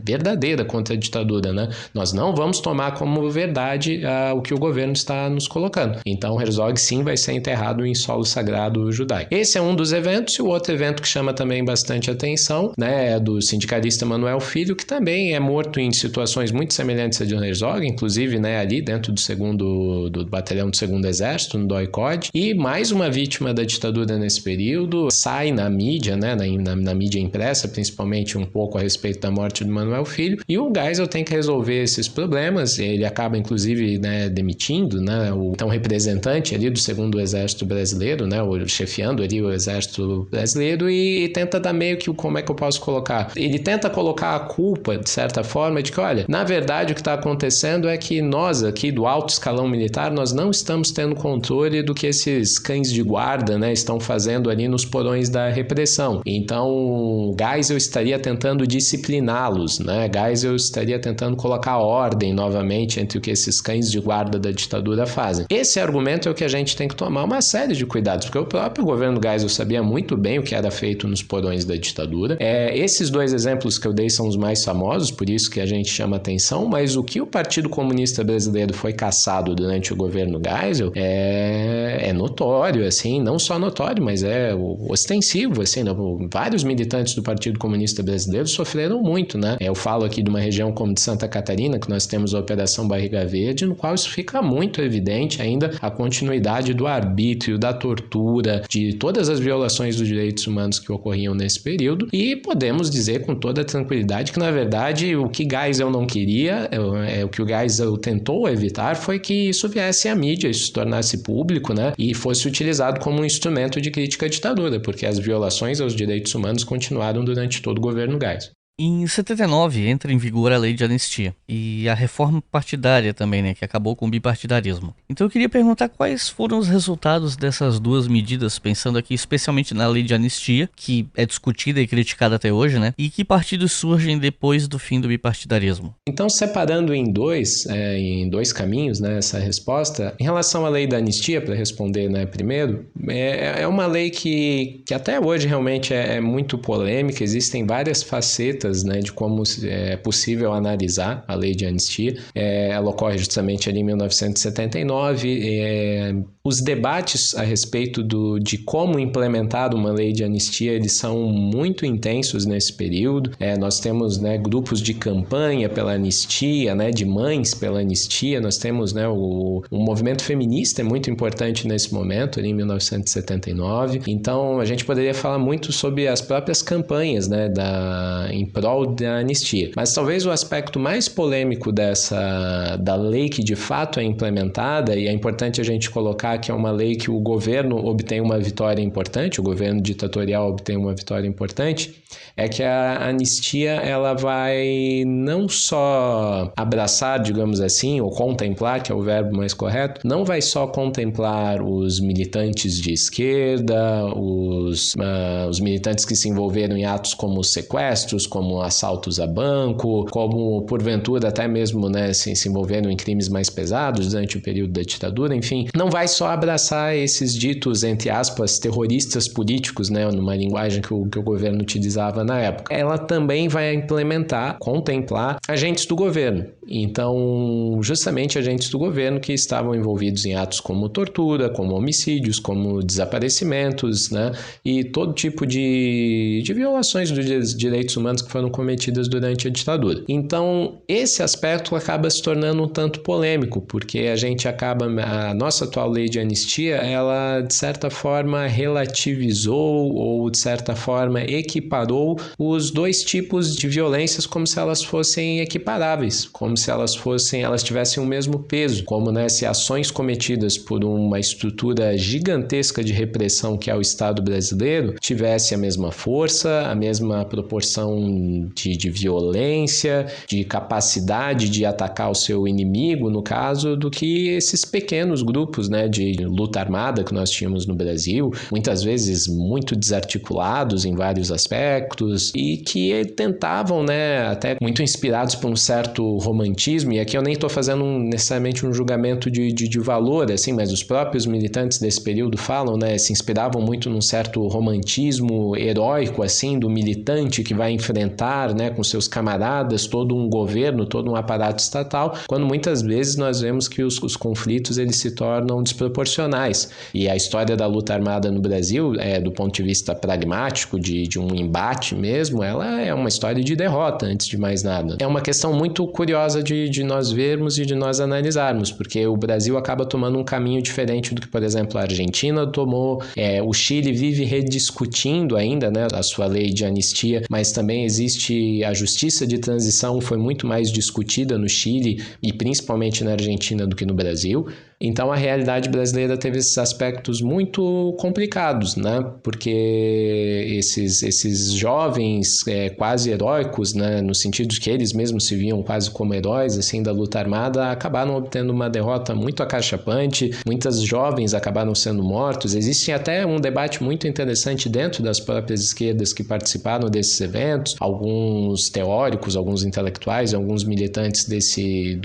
verdadeira contra a ditadura, né? Nós não vamos tomar como verdade o que o governo está nos colocando. Então Herzog sim vai ser enterrado em solo sagrado judaico. Esse é um dos eventos, e o outro evento que chama também bastante atenção, né, é do sindicalista Manuel Filho, que também é morto em situações muito semelhantes a de Herzog, inclusive, né, ali dentro do batalhão do segundo Exército, no DOI-CODE, e mais uma vítima da ditadura nesse período sai na mídia, né, na mídia impressa, principalmente um pouco a respeito da morte do Manuel Filho, e o Geisel tem que resolver esses problemas. Ele acaba, inclusive, né, demitindo, né, o então representante ali do segundo Exército Brasileiro, né, chefiando ali o Exército Brasileiro, e tenta dar meio que, como é que eu posso colocar? Ele tenta colocar a culpa, de certa forma, de que, olha, na verdade o que está acontecendo é que nós aqui do alto escalão militar, nós não estamos tendo controle do que esses cães de guarda, né, estão fazendo ali nos porões da repressão. Então Geisel estaria tentando discipliná-los, né? Geisel estaria tentando tentando colocar ordem novamente entre o que esses cães de guarda da ditadura fazem. Esse argumento é o que a gente tem que tomar uma série de cuidados, porque o próprio governo Geisel sabia muito bem o que era feito nos porões da ditadura. Esses dois exemplos que eu dei são os mais famosos, por isso que a gente chama atenção, mas o que o Partido Comunista Brasileiro foi caçado durante o governo Geisel é notório, assim, não só notório, mas é ostensivo, assim, né? Vários militantes do Partido Comunista Brasileiro sofreram muito, né? Eu falo aqui de uma região como de Santa Catarina, que nós temos a Operação Barriga Verde, no qual isso fica muito evidente ainda, a continuidade do arbítrio, da tortura, de todas as violações dos direitos humanos que ocorriam nesse período, e podemos dizer com toda tranquilidade que, na verdade, o que Geisel não queria, o que o Geisel tentou evitar, foi que isso viesse à mídia, isso se tornasse público, né? E fosse utilizado como um instrumento de crítica à ditadura, porque as violações aos direitos humanos continuaram durante todo o governo Geisel. Em 79 entra em vigor a lei de anistia e a reforma partidária também, né, que acabou com o bipartidarismo. Então eu queria perguntar quais foram os resultados dessas duas medidas, pensando aqui especialmente na lei de anistia, que é discutida e criticada até hoje, né, e que partidos surgem depois do fim do bipartidarismo. Então, separando em dois caminhos, né, essa resposta, em relação à lei da anistia, para responder, né, primeiro, é uma lei que até hoje realmente é muito polêmica, existem várias facetas, né, de como é possível analisar a lei de anistia. Ela ocorre justamente ali em 1979. Os debates a respeito de como implementar uma lei de anistia, eles são muito intensos nesse período. Nós temos, né, grupos de campanha pela anistia, né, de mães pela anistia. Nós temos, né, o movimento feminista é muito importante nesse momento, ali em 1979. Então, a gente poderia falar muito sobre as próprias campanhas, né, em prol da anistia. Mas talvez o aspecto mais polêmico da lei que de fato é implementada, e é importante a gente colocar que é uma lei que o governo obtém uma vitória importante, o governo ditatorial obtém uma vitória importante, é que a anistia ela vai não só abraçar, digamos assim, ou contemplar, que é o verbo mais correto, não vai só contemplar os militantes de esquerda, os militantes que se envolveram em atos como sequestros, como assaltos a banco, como porventura até mesmo, né, se envolveram em crimes mais pesados durante o período da ditadura, enfim, não vai só abraçar esses ditos, entre aspas, terroristas políticos, né, numa linguagem que o governo utilizava na época. Ela também vai contemplar agentes do governo. Então, justamente agentes do governo que estavam envolvidos em atos como tortura, como homicídios, como desaparecimentos, né, e todo tipo de violações dos direitos humanos que foram cometidas durante a ditadura. Então, esse aspecto acaba se tornando um tanto polêmico, porque a nossa atual lei de anistia, ela de certa forma relativizou ou de certa forma equiparou os dois tipos de violências como se elas fossem equiparáveis, como se elas tivessem o mesmo peso, como, né, se ações cometidas por uma estrutura gigantesca de repressão que é o Estado brasileiro tivesse a mesma força, a mesma proporção de violência, de capacidade de atacar o seu inimigo, no caso, do que esses pequenos grupos, né, de luta armada que nós tínhamos no Brasil, muitas vezes muito desarticulados em vários aspectos e que tentavam, né, até muito inspirados por um certo romantismo, e aqui eu nem estou fazendo necessariamente um julgamento de valor, assim, mas os próprios militantes desse período falam, né, se inspiravam muito num certo romantismo heróico, assim, do militante que vai enfrentar, né, com seus camaradas todo um governo, todo um aparato estatal, quando muitas vezes nós vemos que os conflitos eles se tornam desproporcionais. E a história da luta armada no Brasil, do ponto de vista pragmático, de um embate mesmo, ela é uma história de derrota, antes de mais nada. É uma questão muito curiosa de nós vermos e de nós analisarmos, porque o Brasil acaba tomando um caminho diferente do que, por exemplo, a Argentina tomou. O Chile vive rediscutindo ainda, né, a sua lei de anistia, mas também existe a justiça de transição, foi muito mais discutida no Chile e principalmente na Argentina do que no Brasil. Então a realidade brasileira teve esses aspectos muito complicados, né? Porque esses jovens quase heróicos, né? No sentido de que eles mesmos se viam quase como heróis assim da luta armada, acabaram obtendo uma derrota muito acachapante. Muitas jovens acabaram sendo mortos. Existe até um debate muito interessante dentro das próprias esquerdas que participaram desses eventos. Alguns teóricos, alguns intelectuais, alguns militantes desse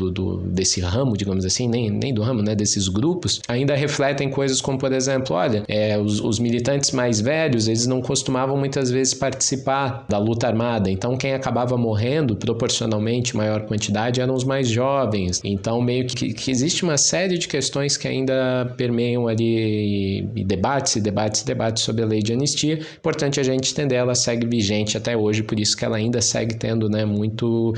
ramo, digamos assim, nem do ramo, né? Desses grupos, ainda refletem coisas como, por exemplo, olha, os militantes mais velhos, eles não costumavam muitas vezes participar da luta armada, então quem acabava morrendo, proporcionalmente maior quantidade, eram os mais jovens. Então meio que existe uma série de questões que ainda permeiam ali debates sobre a lei de anistia. Importante a gente entender, ela segue vigente até hoje, por isso que ela ainda segue tendo, né, muito...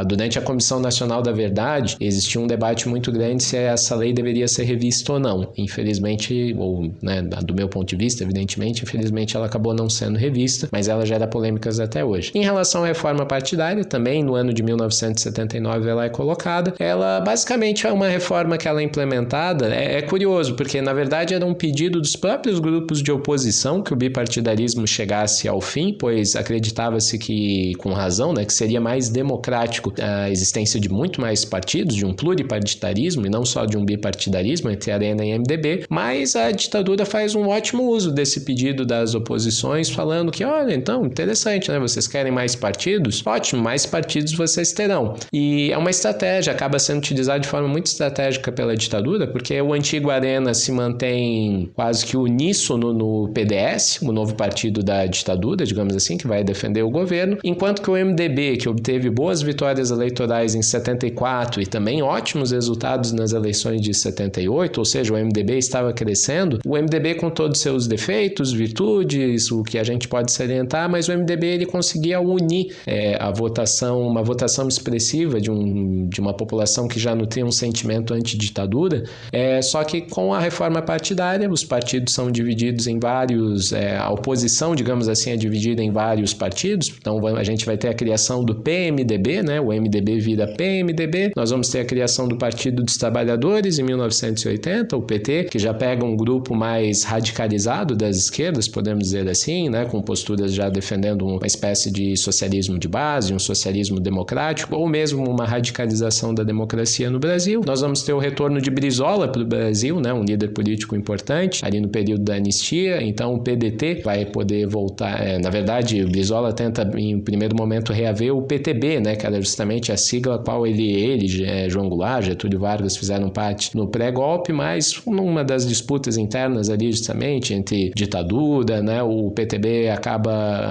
durante a Comissão Nacional da Verdade, existia um debate muito grande se essa lei deveria ser revista ou não. Infelizmente, ou né, do meu ponto de vista, evidentemente, infelizmente ela acabou não sendo revista, mas ela gera polêmicas até hoje. Em relação à reforma partidária, também no ano de 1979 ela é colocada. Ela basicamente é uma reforma que ela é implementada. É curioso, porque na verdade era um pedido dos próprios grupos de oposição que o bipartidarismo chegasse ao fim, pois acreditava-se que, com razão, né, que seria mais democrático a existência de muito mais partidos, de um pluripartidarismo e não só de um bipartidarismo entre Arena e MDB, mas a ditadura faz um ótimo uso desse pedido das oposições, falando que, olha, então, interessante, né? Vocês querem mais partidos? Ótimo, mais partidos vocês terão. E é uma estratégia, acaba sendo utilizada de forma muito estratégica pela ditadura, porque o antigo Arena se mantém quase que uníssono no PDS, o novo partido da ditadura, digamos assim, que vai defender o governo, enquanto que o MDB, que obteve boas vitórias eleitorais em 74 e também ótimos resultados nas eleições de 78, ou seja, o MDB estava crescendo, o MDB com todos os seus defeitos, virtudes, o que a gente pode salientar, mas o MDB ele conseguia unir a votação, uma votação expressiva de uma população que já nutria um sentimento anti-ditadura, só que com a reforma partidária, os partidos são divididos em vários, a oposição, digamos assim, é dividida em vários partidos, então a gente vai ter a criação do PMDB, né? O MDB vira PMDB, nós vamos ter a criação do Partido dos Trabalhadores em 1980, o PT, que já pega um grupo mais radicalizado das esquerdas, podemos dizer assim, né, com posturas já defendendo uma espécie de socialismo de base, um socialismo democrático, ou mesmo uma radicalização da democracia no Brasil. Nós vamos ter o retorno de Brizola para o Brasil, né, um líder político importante, ali no período da anistia, então o PDT vai poder voltar, na verdade, o Brizola tenta, em primeiro momento, reaver o PTB, né, que era justamente a sigla a qual ele João Goulart, Getúlio Vargas fizeram parte no pré-golpe, mas numa das disputas internas ali justamente entre ditadura, né, o PTB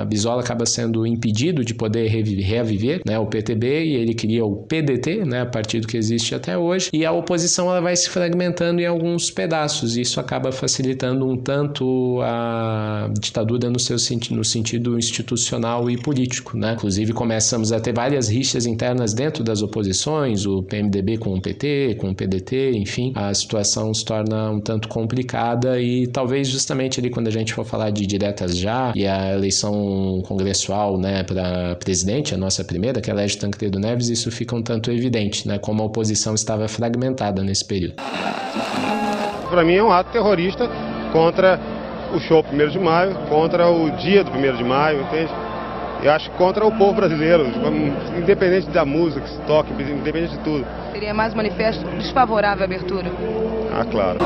Brizola acaba sendo impedido de poder reaviver, né, o PTB, e ele cria o PDT, né, partido que existe até hoje, e a oposição ela vai se fragmentando em alguns pedaços, e isso acaba facilitando um tanto a ditadura no sentido institucional e político, né? Inclusive começamos a ter várias rixas internas dentro das oposições, o PMDB com o PT, com o PDT, enfim, a situação se torna um tanto complicada e talvez justamente ali quando a gente for falar de diretas já e a eleição congressual, né, para presidente, a nossa primeira, que elege Tancredo Neves, isso fica um tanto evidente, né, como a oposição estava fragmentada nesse período. Para mim é um ato terrorista contra o show 1º de maio, contra o dia do 1º de maio, entende? Eu acho contra o povo brasileiro, independente da música que se toque, independente de tudo. Seria mais um manifesto desfavorável à abertura? Ah, claro.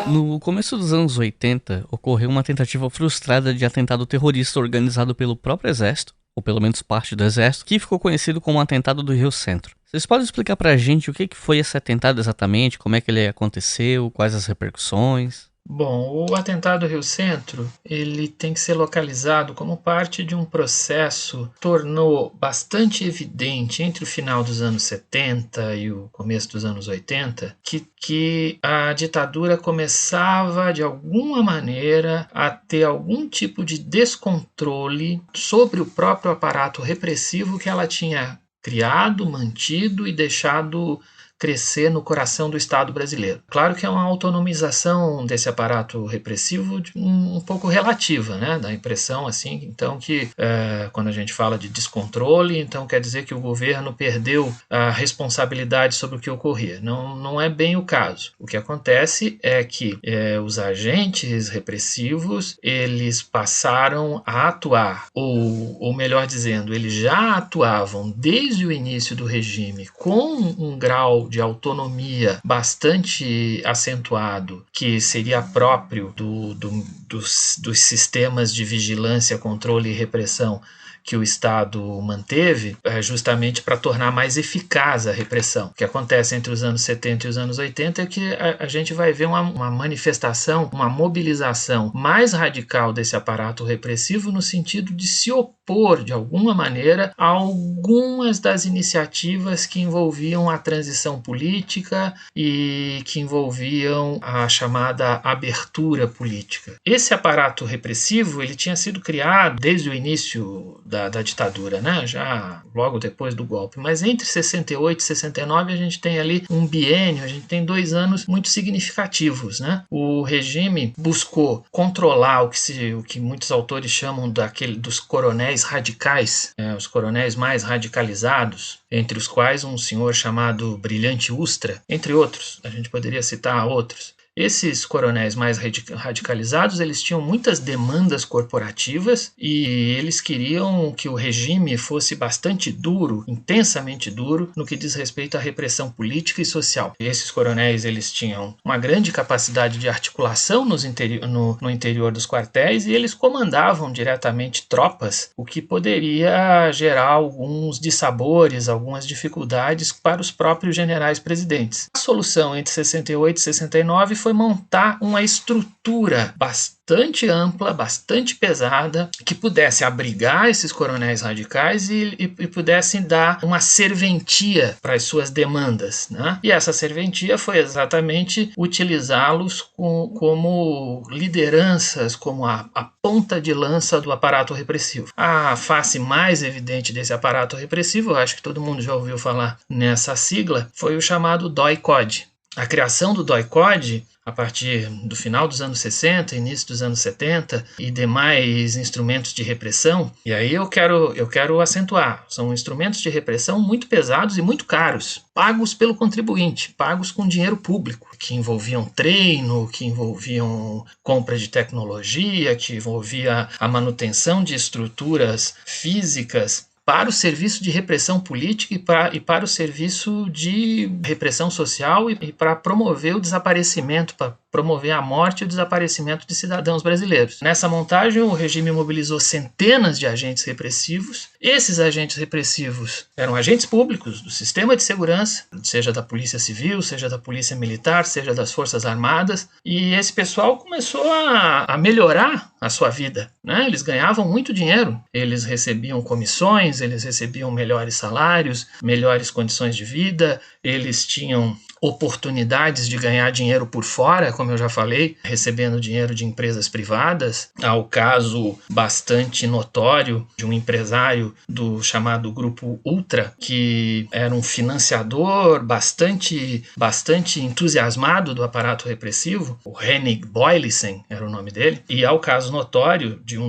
No começo dos anos 80, ocorreu uma tentativa frustrada de atentado terrorista organizado pelo próprio Exército, ou pelo menos parte do Exército, que ficou conhecido como o Atentado do Rio Centro. Vocês podem explicar pra gente o que foi esse atentado exatamente, como é que ele aconteceu, quais as repercussões? Bom, o atentado Rio Centro, ele tem que ser localizado como parte de um processo que tornou bastante evidente entre o final dos anos 70 e o começo dos anos 80 que a ditadura começava, de alguma maneira, a ter algum tipo de descontrole sobre o próprio aparato repressivo que ela tinha criado, mantido e deixado crescer no coração do Estado brasileiro. Claro que é uma autonomização desse aparato repressivo um pouco relativa, né? Dá a impressão assim, então, que quando a gente fala de descontrole, então quer dizer que o governo perdeu a responsabilidade sobre o que ocorria. Não é bem o caso. O que acontece é que os agentes repressivos, eles passaram a atuar, ou melhor dizendo, eles já atuavam desde o início do regime com um grau de autonomia bastante acentuado, que seria próprio dos sistemas de vigilância, controle e repressão que o Estado manteve, justamente para tornar mais eficaz a repressão. O que acontece entre os anos 70 e os anos 80 é que a gente vai ver uma manifestação, uma mobilização mais radical desse aparato repressivo no sentido de se opor, de alguma maneira, a algumas das iniciativas que envolviam a transição política e que envolviam a chamada abertura política. Esse aparato repressivo, ele tinha sido criado desde o início da ditadura, né? Já logo depois do golpe, mas entre 68 e 69 a gente tem ali um biênio, a gente tem 2 anos muito significativos, né? O regime buscou controlar o que muitos autores chamam dos coronéis radicais, os coronéis mais radicalizados, entre os quais um senhor chamado Brilhante Ustra, entre outros, a gente poderia citar outros. Esses coronéis mais radicalizados, eles tinham muitas demandas corporativas e eles queriam que o regime fosse bastante duro, intensamente duro, no que diz respeito à repressão política e social. E esses coronéis, eles tinham uma grande capacidade de articulação no interior dos quartéis e eles comandavam diretamente tropas, o que poderia gerar alguns dissabores, algumas dificuldades para os próprios generais presidentes. A solução entre 68 e 69 foi montar uma estrutura bastante ampla, bastante pesada, que pudesse abrigar esses coronéis radicais e pudessem dar uma serventia para as suas demandas, né? E essa serventia foi exatamente utilizá-los como lideranças, como a ponta de lança do aparato repressivo. A face mais evidente desse aparato repressivo, eu acho que todo mundo já ouviu falar nessa sigla, foi o chamado DOI-CODE. A criação do DOI-CODE, a partir do final dos anos 60, início dos anos 70 e demais instrumentos de repressão, e aí eu quero acentuar, são instrumentos de repressão muito pesados e muito caros, pagos pelo contribuinte, pagos com dinheiro público, que envolviam treino, que envolviam compra de tecnologia, que envolvia a manutenção de estruturas físicas para o serviço de repressão política e para o serviço de repressão social e para promover o desaparecimento, para promover a morte e o desaparecimento de cidadãos brasileiros. Nessa montagem, o regime mobilizou centenas de agentes repressivos. Esses agentes repressivos eram agentes públicos do sistema de segurança, seja da Polícia Civil, seja da Polícia Militar, seja das Forças Armadas, e esse pessoal começou a melhorar a sua vida, né? Eles ganhavam muito dinheiro, eles recebiam comissões, eles recebiam melhores salários, melhores condições de vida, eles tinham oportunidades de ganhar dinheiro por fora, como eu já falei, recebendo dinheiro de empresas privadas. Há o caso bastante notório de um empresário do chamado Grupo Ultra, que era um financiador bastante entusiasmado do aparato repressivo. O Henning Boylissen era o nome dele. E há o caso notório de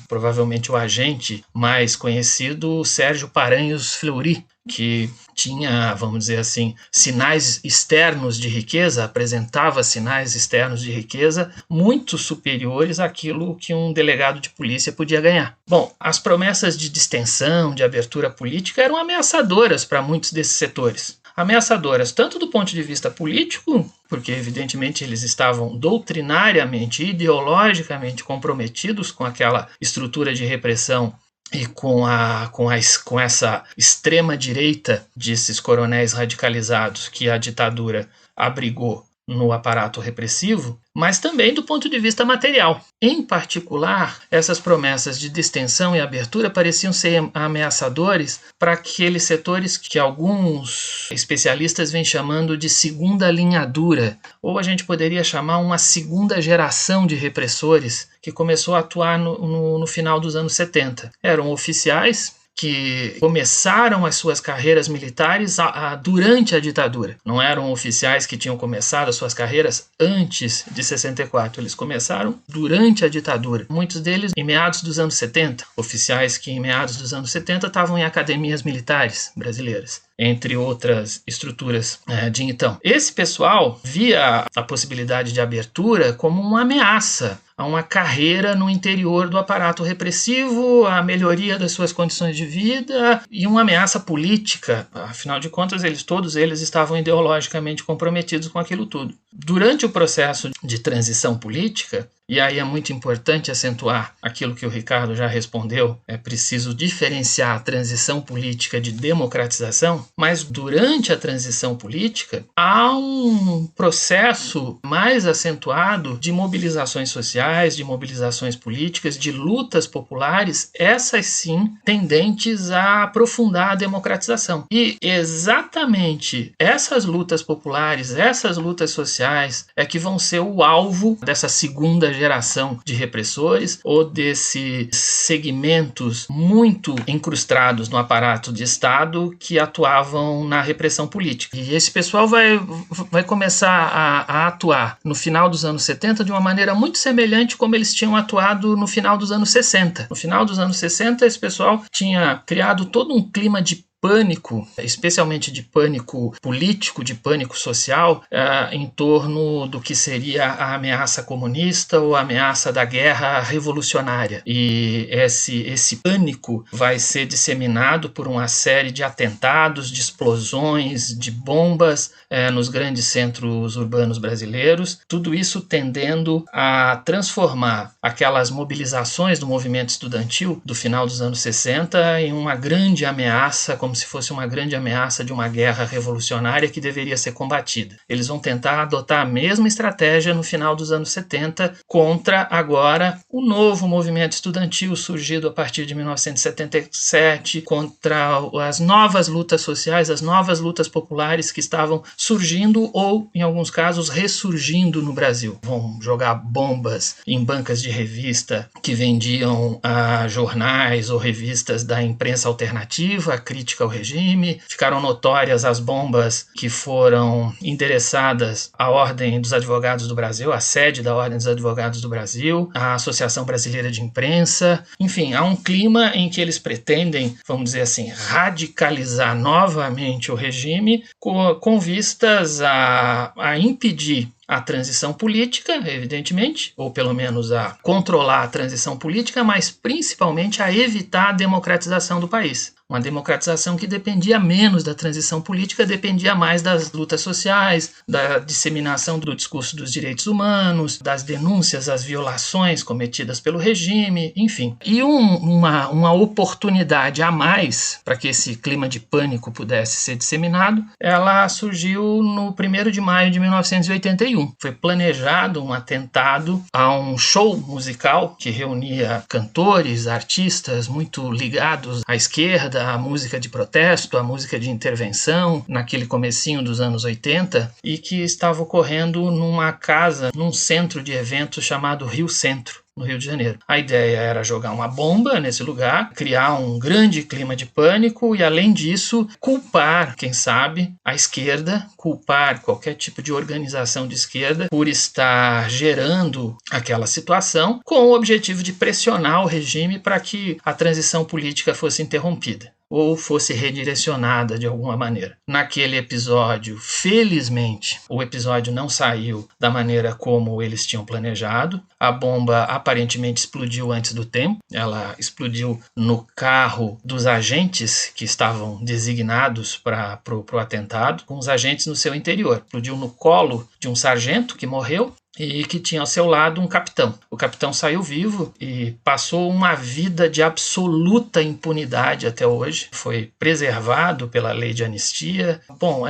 provavelmente o agente mais conhecido, o Sérgio Paranhos Fleury, que tinha, vamos dizer assim, sinais externos de riqueza, apresentava sinais externos de riqueza muito superiores àquilo que um delegado de polícia podia ganhar. Bom, as promessas de distensão, de abertura política eram ameaçadoras para muitos desses setores. Ameaçadoras tanto do ponto de vista político, porque evidentemente eles estavam doutrinariamente, ideologicamente comprometidos com aquela estrutura de repressão e com essa extrema-direita desses coronéis radicalizados que a ditadura abrigou no aparato repressivo, mas também do ponto de vista material. Em particular, essas promessas de distensão e abertura pareciam ser ameaçadores para aqueles setores que alguns especialistas vêm chamando de segunda linha dura, ou a gente poderia chamar uma segunda geração de repressores que começou a atuar no final dos anos 70. Eram oficiais que começaram as suas carreiras militares durante a ditadura. Não eram oficiais que tinham começado as suas carreiras antes de 64. Eles começaram durante a ditadura. Muitos deles em meados dos anos 70. Oficiais que em meados dos anos 70 estavam em academias militares brasileiras, entre outras estruturas de então. Esse pessoal via a possibilidade de abertura como uma ameaça a uma carreira no interior do aparato repressivo, a melhoria das suas condições de vida e uma ameaça política. Afinal de contas, todos eles estavam ideologicamente comprometidos com aquilo tudo. Durante o processo de transição política, e aí é muito importante acentuar aquilo que o Ricardo já respondeu, é preciso diferenciar a transição política de democratização, mas durante a transição política há um processo mais acentuado de mobilizações sociais, de mobilizações políticas, de lutas populares, essas sim tendentes a aprofundar a democratização. E exatamente essas lutas populares, essas lutas sociais é que vão ser o alvo dessa segunda geração de repressores ou desses segmentos muito incrustados no aparato de Estado que atuavam na repressão política. E esse pessoal vai começar a atuar no final dos anos 70 de uma maneira muito semelhante como eles tinham atuado no final dos anos 60. No final dos anos 60, esse pessoal tinha criado todo um clima de pânico, especialmente de pânico político, de pânico social, em torno do que seria a ameaça comunista ou a ameaça da guerra revolucionária. E esse pânico vai ser disseminado por uma série de atentados, de explosões, de bombas nos grandes centros urbanos brasileiros, tudo isso tendendo a transformar aquelas mobilizações do movimento estudantil do final dos anos 60 em uma grande ameaça, como se fosse uma grande ameaça de uma guerra revolucionária que deveria ser combatida. Eles vão tentar adotar a mesma estratégia no final dos anos 70 contra agora o novo movimento estudantil surgido a partir de 1977, contra as novas lutas sociais, as novas lutas populares que estavam surgindo ou, em alguns casos, ressurgindo no Brasil. Vão jogar bombas em bancas de revista que vendiam jornais ou revistas da imprensa alternativa, a crítica ao regime. Ficaram notórias as bombas que foram endereçadas à Ordem dos Advogados do Brasil, à sede da Ordem dos Advogados do Brasil, à Associação Brasileira de Imprensa. Enfim, há um clima em que eles pretendem, vamos dizer assim, radicalizar novamente o regime com vistas a impedir a transição política, evidentemente, ou pelo menos a controlar a transição política, mas principalmente a evitar a democratização do país. Uma democratização que dependia menos da transição política, dependia mais das lutas sociais, da disseminação do discurso dos direitos humanos, das denúncias às violações cometidas pelo regime, enfim. E uma oportunidade a mais para que esse clima de pânico pudesse ser disseminado, ela surgiu no 1º de maio de 1981. Foi planejado um atentado a um show musical que reunia cantores, artistas muito ligados à esquerda, à música de protesto, à música de intervenção, naquele comecinho dos anos 80, e que estava ocorrendo numa casa, num centro de eventos chamado Rio Centro, no Rio de Janeiro. A ideia era jogar uma bomba nesse lugar, criar um grande clima de pânico e, além disso, culpar, quem sabe, a esquerda, culpar qualquer tipo de organização de esquerda por estar gerando aquela situação com o objetivo de pressionar o regime para que a transição política fosse interrompida ou fosse redirecionada de alguma maneira. Naquele episódio, felizmente, o episódio não saiu da maneira como eles tinham planejado. A bomba aparentemente explodiu antes do tempo. Ela explodiu no carro dos agentes que estavam designados para o atentado, com os agentes no seu interior. Explodiu no colo de um sargento que morreu e que tinha ao seu lado um capitão. O capitão saiu vivo e passou uma vida de absoluta impunidade até hoje. Foi preservado pela lei de anistia. Bom,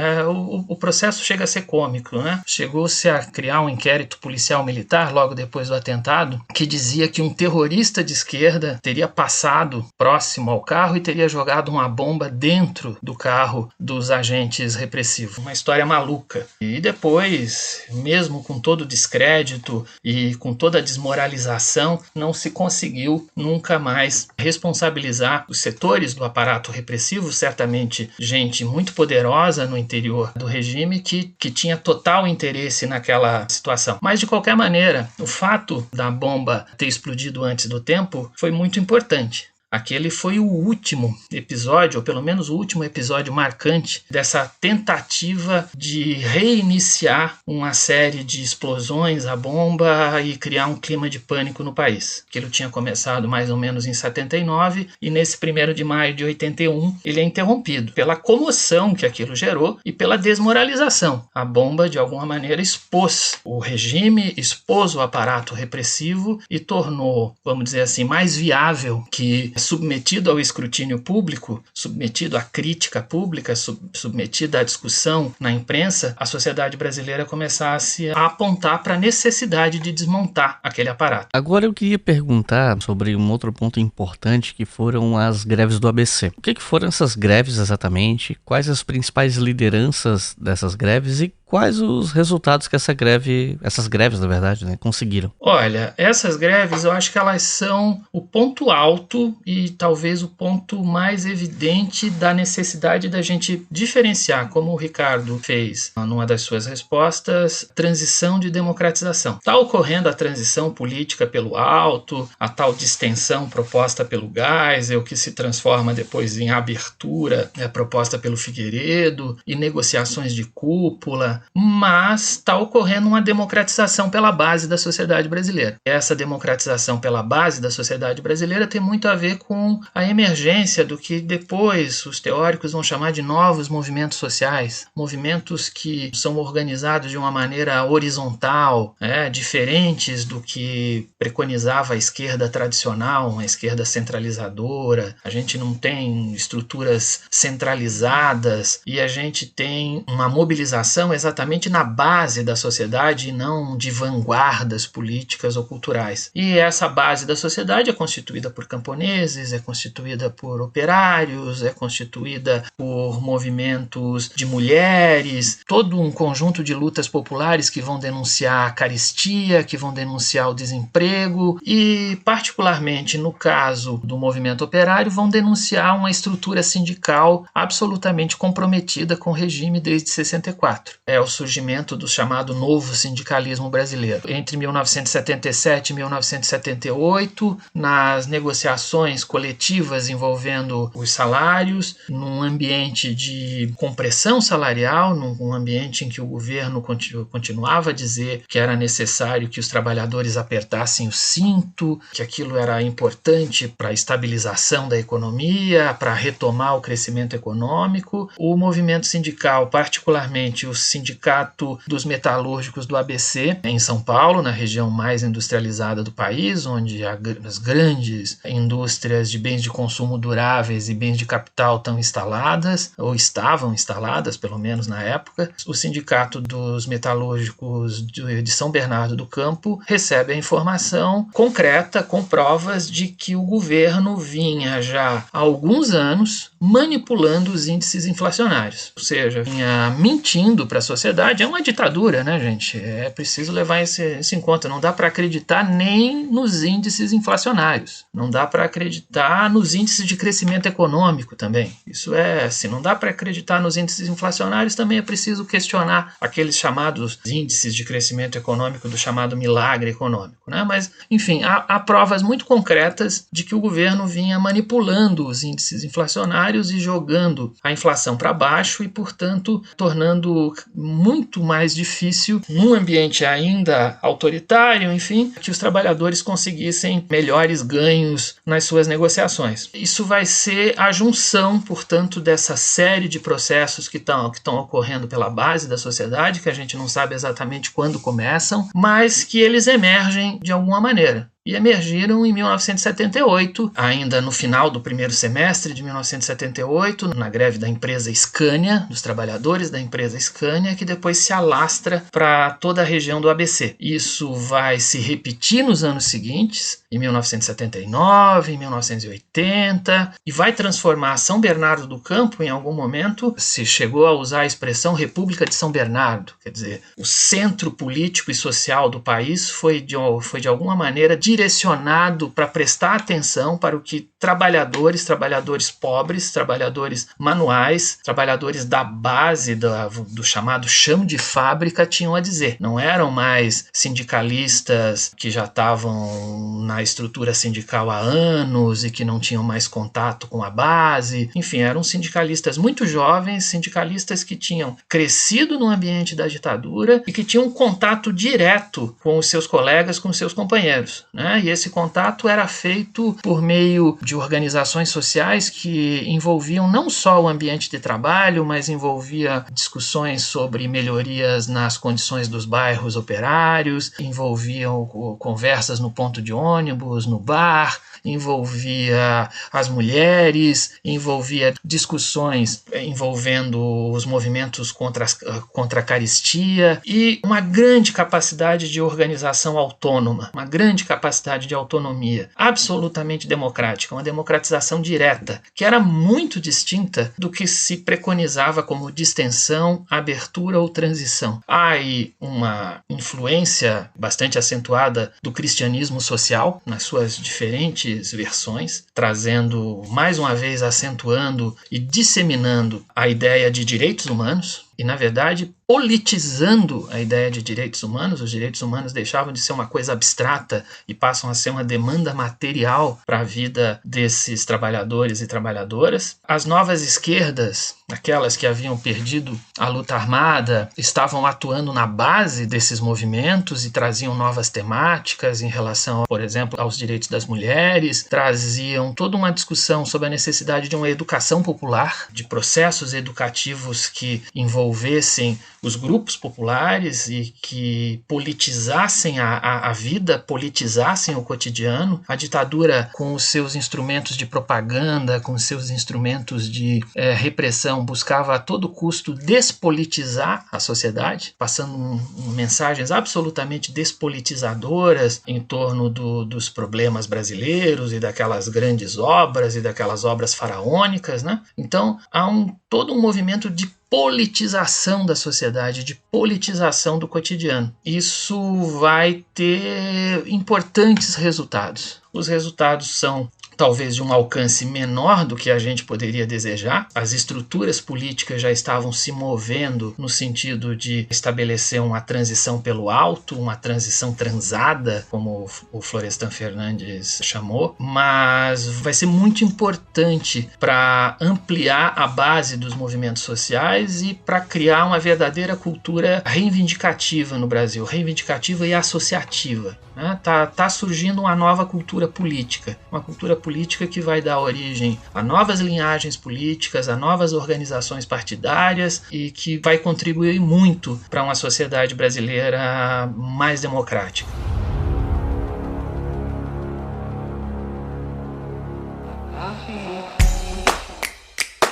o processo chega a ser cômico, né? Chegou-se a criar um inquérito policial militar logo depois do atentado que dizia que um terrorista de esquerda teria passado próximo ao carro e teria jogado uma bomba dentro do carro dos agentes repressivos. Uma história maluca. E depois, mesmo com todo o descaso descrédito e com toda a desmoralização, não se conseguiu nunca mais responsabilizar os setores do aparato repressivo, certamente gente muito poderosa no interior do regime que tinha total interesse naquela situação. Mas, de qualquer maneira, o fato da bomba ter explodido antes do tempo foi muito importante. Aquele foi o último episódio, ou pelo menos o último episódio marcante dessa tentativa de reiniciar uma série de explosões à bomba e criar um clima de pânico no país. Aquilo tinha começado mais ou menos em 79 e nesse 1º de maio de 81 ele é interrompido pela comoção que aquilo gerou e pela desmoralização. A bomba, de alguma maneira, expôs o regime, expôs o aparato repressivo e tornou, vamos dizer assim, mais viável que, submetido ao escrutínio público, submetido à crítica pública, submetido à discussão na imprensa, a sociedade brasileira começasse a apontar para a necessidade de desmontar aquele aparato. Agora eu queria perguntar sobre um outro ponto importante, que foram as greves do ABC. O que foram essas greves exatamente? Quais as principais lideranças dessas greves e quais os resultados que essas greves, na verdade, conseguiram? Olha, essas greves eu acho que elas são o ponto alto e talvez o ponto mais evidente da necessidade da gente diferenciar, como o Ricardo fez numa das suas respostas, transição de democratização. Está ocorrendo a transição política pelo alto, a tal distensão proposta pelo Geisel, que se transforma depois em abertura proposta pelo Figueiredo, e negociações de cúpula, mas está ocorrendo uma democratização pela base da sociedade brasileira. Essa democratização pela base da sociedade brasileira tem muito a ver com a emergência do que depois os teóricos vão chamar de novos movimentos sociais, movimentos que são organizados de uma maneira horizontal, diferentes do que preconizava a esquerda tradicional, uma esquerda centralizadora. A gente não tem estruturas centralizadas e a gente tem uma mobilização exatamente na base da sociedade e não de vanguardas políticas ou culturais. E essa base da sociedade é constituída por camponeses, é constituída por operários, é constituída por movimentos de mulheres, todo um conjunto de lutas populares que vão denunciar a carestia, que vão denunciar o desemprego e, particularmente no caso do movimento operário, vão denunciar uma estrutura sindical absolutamente comprometida com o regime desde 64. É o surgimento do chamado novo sindicalismo brasileiro. Entre 1977 e 1978, nas negociações coletivas envolvendo os salários, num ambiente de compressão salarial, num ambiente em que o governo continuava a dizer que era necessário que os trabalhadores apertassem o cinto, que aquilo era importante para a estabilização da economia, para retomar o crescimento econômico. O movimento sindical, particularmente o Sindicato dos Metalúrgicos do ABC, em São Paulo, na região mais industrializada do país, onde as grandes indústrias de bens de consumo duráveis e bens de capital estão instaladas, ou estavam instaladas, pelo menos na época. O Sindicato dos Metalúrgicos de São Bernardo do Campo recebe a informação concreta, com provas de que o governo vinha já há alguns anos manipulando os índices inflacionários, ou seja, vinha mentindo para a sociedade. É uma ditadura, né, gente? É preciso levar isso em conta. Não dá para acreditar nem nos índices inflacionários. Não dá para acreditar nos índices de crescimento econômico também. Isso é, se não dá para acreditar nos índices inflacionários, também é preciso questionar aqueles chamados índices de crescimento econômico do chamado milagre econômico, né? Mas, enfim, há provas muito concretas de que o governo vinha manipulando os índices inflacionários e jogando a inflação para baixo e, portanto, tornando muito mais difícil, num ambiente ainda autoritário, enfim, que os trabalhadores conseguissem melhores ganhos nas suas negociações. Isso vai ser a junção, portanto, dessa série de processos que estão ocorrendo pela base da sociedade, que a gente não sabe exatamente quando começam, mas que eles emergem de alguma maneira. e emergiram em 1978, ainda no final do primeiro semestre de 1978, na greve da empresa Scania, dos trabalhadores da empresa Scania, que depois se alastra para toda a região do ABC. Isso vai se repetir nos anos seguintes, em 1979, em 1980, e vai transformar São Bernardo do Campo, em algum momento, se chegou a usar a expressão República de São Bernardo, quer dizer, o centro político e social do país foi de alguma maneira direcionado para prestar atenção para o que trabalhadores pobres, trabalhadores manuais, trabalhadores da base do chamado chão de fábrica tinham a dizer. Não eram mais sindicalistas que já estavam na estrutura sindical há anos e que não tinham mais contato com a base. Enfim, eram sindicalistas muito jovens, sindicalistas que tinham crescido no ambiente da ditadura e que tinham um contato direto com os seus colegas, com os seus companheiros, né? E esse contato era feito por meio de organizações sociais que envolviam não só o ambiente de trabalho, mas envolvia discussões sobre melhorias nas condições dos bairros operários, envolviam conversas no ponto de ônibus, no bar, envolvia as mulheres, envolvia discussões envolvendo os movimentos contra a carestia e uma grande capacidade de organização autônoma, uma grande capacidade de autonomia, absolutamente democrática, uma democratização direta, que era muito distinta do que se preconizava como distensão, abertura ou transição. Há aí uma influência bastante acentuada do cristianismo social, nas suas diferentes versões, trazendo, mais uma vez, acentuando e disseminando a ideia de direitos humanos e, na verdade, politizando a ideia de direitos humanos. Os direitos humanos deixavam de ser uma coisa abstrata e passam a ser uma demanda material para a vida desses trabalhadores e trabalhadoras. As novas esquerdas, aquelas que haviam perdido a luta armada, estavam atuando na base desses movimentos e traziam novas temáticas em relação, por exemplo, aos direitos das mulheres, traziam toda uma discussão sobre a necessidade de uma educação popular, de processos educativos que envolvessem os grupos populares e que politizassem a vida, politizassem o cotidiano. A ditadura, com os seus instrumentos de propaganda, com os seus instrumentos de repressão, buscava a todo custo despolitizar a sociedade, passando mensagens absolutamente despolitizadoras em torno dos problemas brasileiros e daquelas grandes obras e daquelas obras faraônicas, né? Então, há todo um movimento de politização da sociedade, de politização do cotidiano. Isso vai ter importantes resultados. Os resultados são talvez de um alcance menor do que a gente poderia desejar. As estruturas políticas já estavam se movendo no sentido de estabelecer uma transição pelo alto, uma transição transada, como o Florestan Fernandes chamou, mas vai ser muito importante para ampliar a base dos movimentos sociais e para criar uma verdadeira cultura reivindicativa no Brasil, reivindicativa e associativa. Tá surgindo uma nova cultura política, uma cultura política que vai dar origem a novas linhagens políticas, a novas organizações partidárias e que vai contribuir muito para uma sociedade brasileira mais democrática.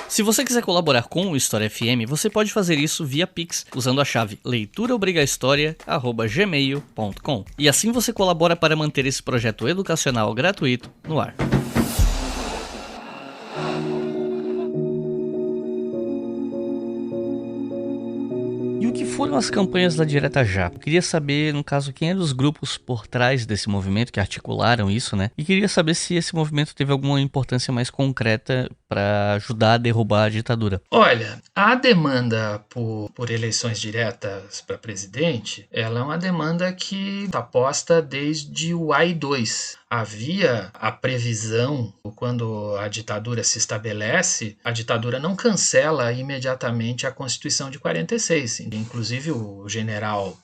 Se você quiser colaborar com o História FM, você pode fazer isso via Pix, usando a chave leituraobrigahistoria@gmail.com. E assim você colabora para manter esse projeto educacional gratuito no ar. E o que foram as campanhas da Direta Já? Eu queria saber, no caso, quem eram os grupos por trás desse movimento que articularam isso, né? E queria saber se esse movimento teve alguma importância mais concreta para ajudar a derrubar a ditadura. Olha, a demanda por eleições diretas para presidente, ela é uma demanda que está posta desde o AI-2. Havia a previsão, quando a ditadura se estabelece, a ditadura não cancela imediatamente a Constituição de 46. Inclusive o general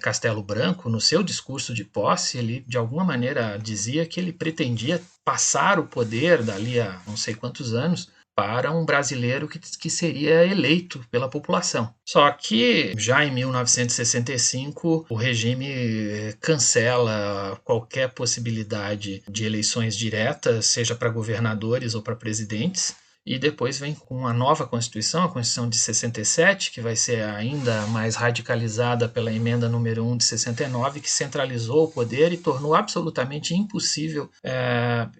Castelo Branco, no seu discurso de posse, ele de alguma maneira dizia que ele pretendia passar o poder dali a não sei quantos anos para um brasileiro que seria eleito pela população. Só que, já em 1965, o regime cancela qualquer possibilidade de eleições diretas, seja para governadores ou para presidentes, e depois vem com uma nova Constituição, a Constituição de 67, que vai ser ainda mais radicalizada pela emenda número 1 de 69, que centralizou o poder e tornou absolutamente impossível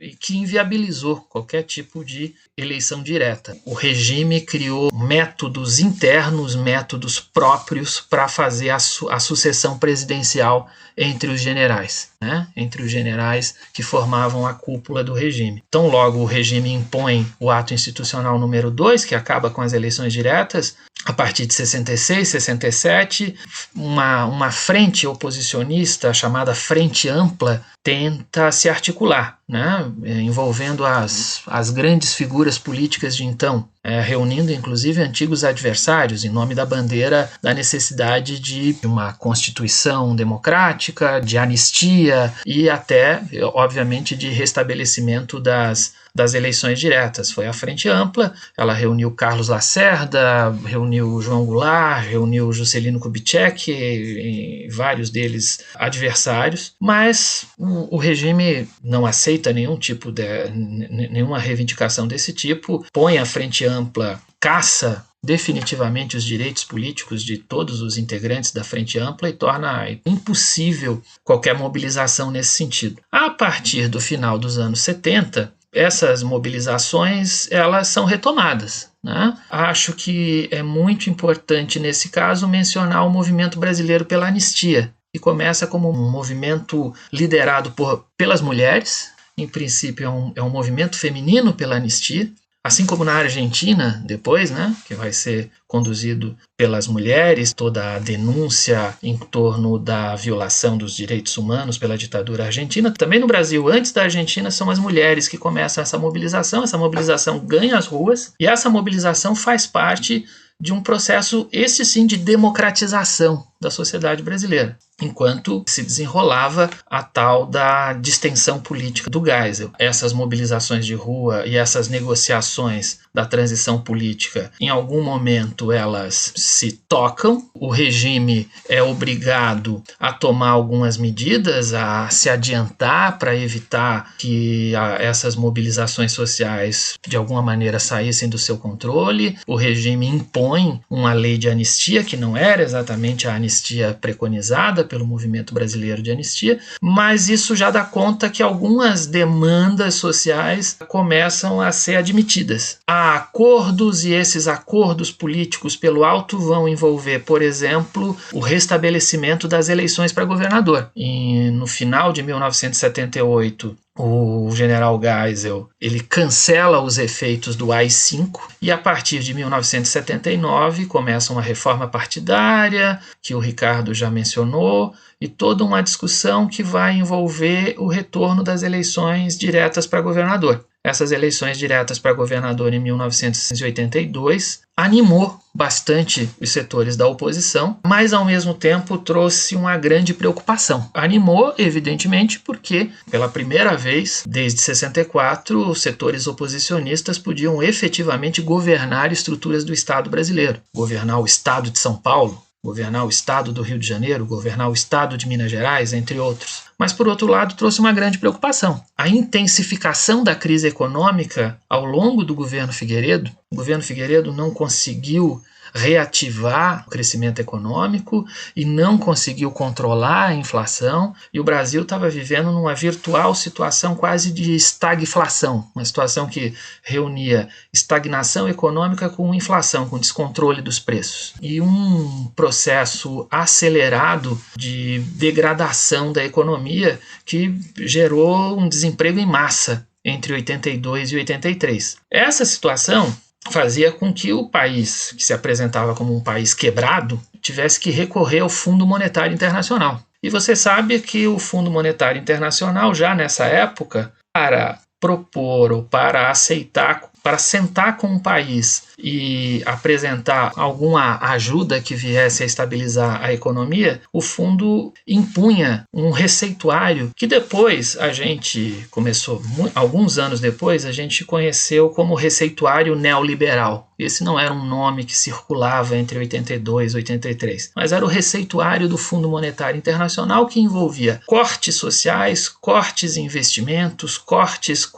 e que inviabilizou qualquer tipo de eleição direta. O regime criou métodos internos, métodos próprios para fazer a sucessão presidencial entre os generais, né? Entre os generais que formavam a cúpula do regime. Então, logo o regime impõe o ato institucional número 2, que acaba com as eleições diretas. A partir de 66, 67, uma frente oposicionista chamada Frente Ampla tenta se articular, né? Envolvendo as grandes figuras políticas de então, reunindo inclusive antigos adversários em nome da bandeira da necessidade de uma constituição democrática, de anistia e até, obviamente, de restabelecimento das eleições diretas. Foi a Frente Ampla, ela reuniu Carlos Lacerda, reuniu João Goulart, reuniu Juscelino Kubitschek, e vários deles adversários, mas o regime não aceita nenhuma reivindicação desse tipo, põe a Frente Ampla, caça definitivamente os direitos políticos de todos os integrantes da Frente Ampla e torna impossível qualquer mobilização nesse sentido. A partir do final dos anos 70, essas mobilizações elas são retomadas, né? Acho que é muito importante nesse caso mencionar o movimento brasileiro pela anistia, que começa como um movimento liderado pelas mulheres. Em princípio é um movimento feminino pela anistia, assim como na Argentina depois, né, que vai ser conduzido pelas mulheres, toda a denúncia em torno da violação dos direitos humanos pela ditadura argentina. Também no Brasil, antes da Argentina, são as mulheres que começam essa mobilização ganha as ruas, e essa mobilização faz parte de um processo, esse sim, de democratização da sociedade brasileira, enquanto se desenrolava a tal da distensão política do Geisel. Essas mobilizações de rua e essas negociações da transição política, em algum momento elas se tocam, o regime é obrigado a tomar algumas medidas, a se adiantar para evitar que essas mobilizações sociais de alguma maneira saíssem do seu controle. O regime impõe uma lei de anistia, que não era exatamente a anistia preconizada pelo movimento brasileiro de anistia, mas isso já dá conta que algumas demandas sociais começam a ser admitidas. Há acordos, e esses acordos políticos pelo alto vão envolver, por exemplo, o restabelecimento das eleições para governador. E no final de 1978, o general Geisel ele cancela os efeitos do AI-5 e a partir de 1979 começa uma reforma partidária, que o Ricardo já mencionou, e toda uma discussão que vai envolver o retorno das eleições diretas para governador. Essas eleições diretas para governador em 1982 animou bastante os setores da oposição, mas ao mesmo tempo trouxe uma grande preocupação. Animou, evidentemente, porque pela primeira vez, desde 64, os setores oposicionistas podiam efetivamente governar estruturas do Estado brasileiro, governar o Estado de São Paulo, governar o Estado do Rio de Janeiro, governar o Estado de Minas Gerais, entre outros. Mas, por outro lado, trouxe uma grande preocupação. A intensificação da crise econômica ao longo do governo Figueiredo. O governo Figueiredo não conseguiu reativar o crescimento econômico e não conseguiu controlar a inflação, e o Brasil estava vivendo numa virtual situação quase de estagflação, uma situação que reunia estagnação econômica com inflação, com descontrole dos preços, e um processo acelerado de degradação da economia que gerou um desemprego em massa entre 82 e 83. Essa situação fazia com que o país, que se apresentava como um país quebrado, tivesse que recorrer ao Fundo Monetário Internacional. E você sabe que o Fundo Monetário Internacional, já nessa época, para propor ou para aceitar para sentar com o país e apresentar alguma ajuda que viesse a estabilizar a economia, o fundo impunha um receituário que depois a gente começou, alguns anos depois, a gente conheceu como receituário neoliberal. Esse não era um nome que circulava entre 82 e 83, mas era o receituário do Fundo Monetário Internacional, que envolvia cortes sociais, cortes em investimentos, cortes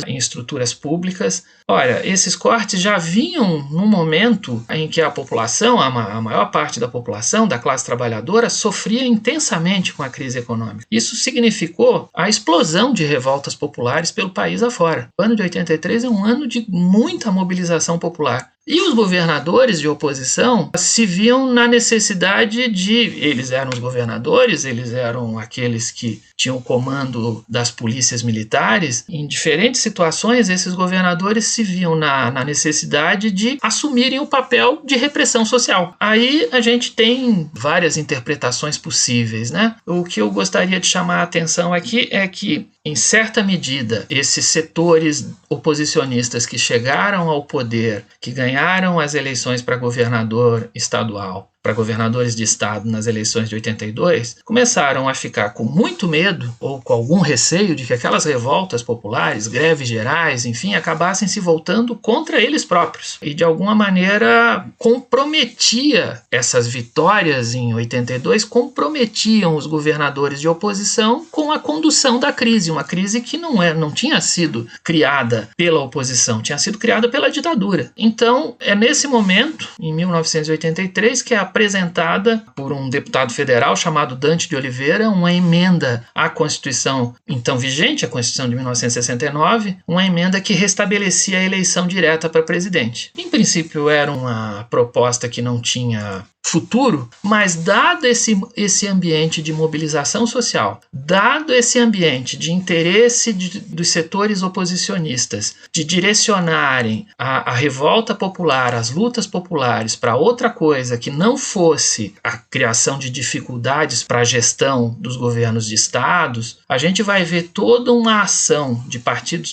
em estruturas públicas. Olha, esses cortes já vinham num momento em que a população, a maior parte da população, da classe trabalhadora, sofria intensamente com a crise econômica. Isso significou a explosão de revoltas populares pelo país afora. O ano de 83 é um ano de muita mobilização popular. E os governadores de oposição se viam na necessidade eles eram os governadores, eles eram aqueles que tinham o comando das polícias militares. Em diferentes situações, esses governadores se viam na necessidade de assumirem o papel de repressão social. Aí a gente tem várias interpretações possíveis, né? O que eu gostaria de chamar a atenção aqui é que, em certa medida, esses setores oposicionistas que chegaram ao poder, que ganharam as eleições para governador estadual, para governadores de estado nas eleições de 82, começaram a ficar com muito medo ou com algum receio de que aquelas revoltas populares, greves gerais, enfim, acabassem se voltando contra eles próprios. E de alguma maneira comprometia essas vitórias em 82, comprometiam os governadores de oposição com a condução da crise, uma crise que não tinha sido criada pela oposição, tinha sido criada pela ditadura. Então, é nesse momento, em 1983, que é apresentada por um deputado federal chamado Dante de Oliveira uma emenda à Constituição então vigente, a Constituição de 1969, uma emenda que restabelecia a eleição direta para presidente. Em princípio era uma proposta que não tinha futuro, mas dado esse ambiente de mobilização social, dado esse ambiente de interesse dos setores oposicionistas de direcionarem a revolta popular, as lutas populares para outra coisa que não fosse a criação de dificuldades para a gestão dos governos de estados, a gente vai ver toda uma ação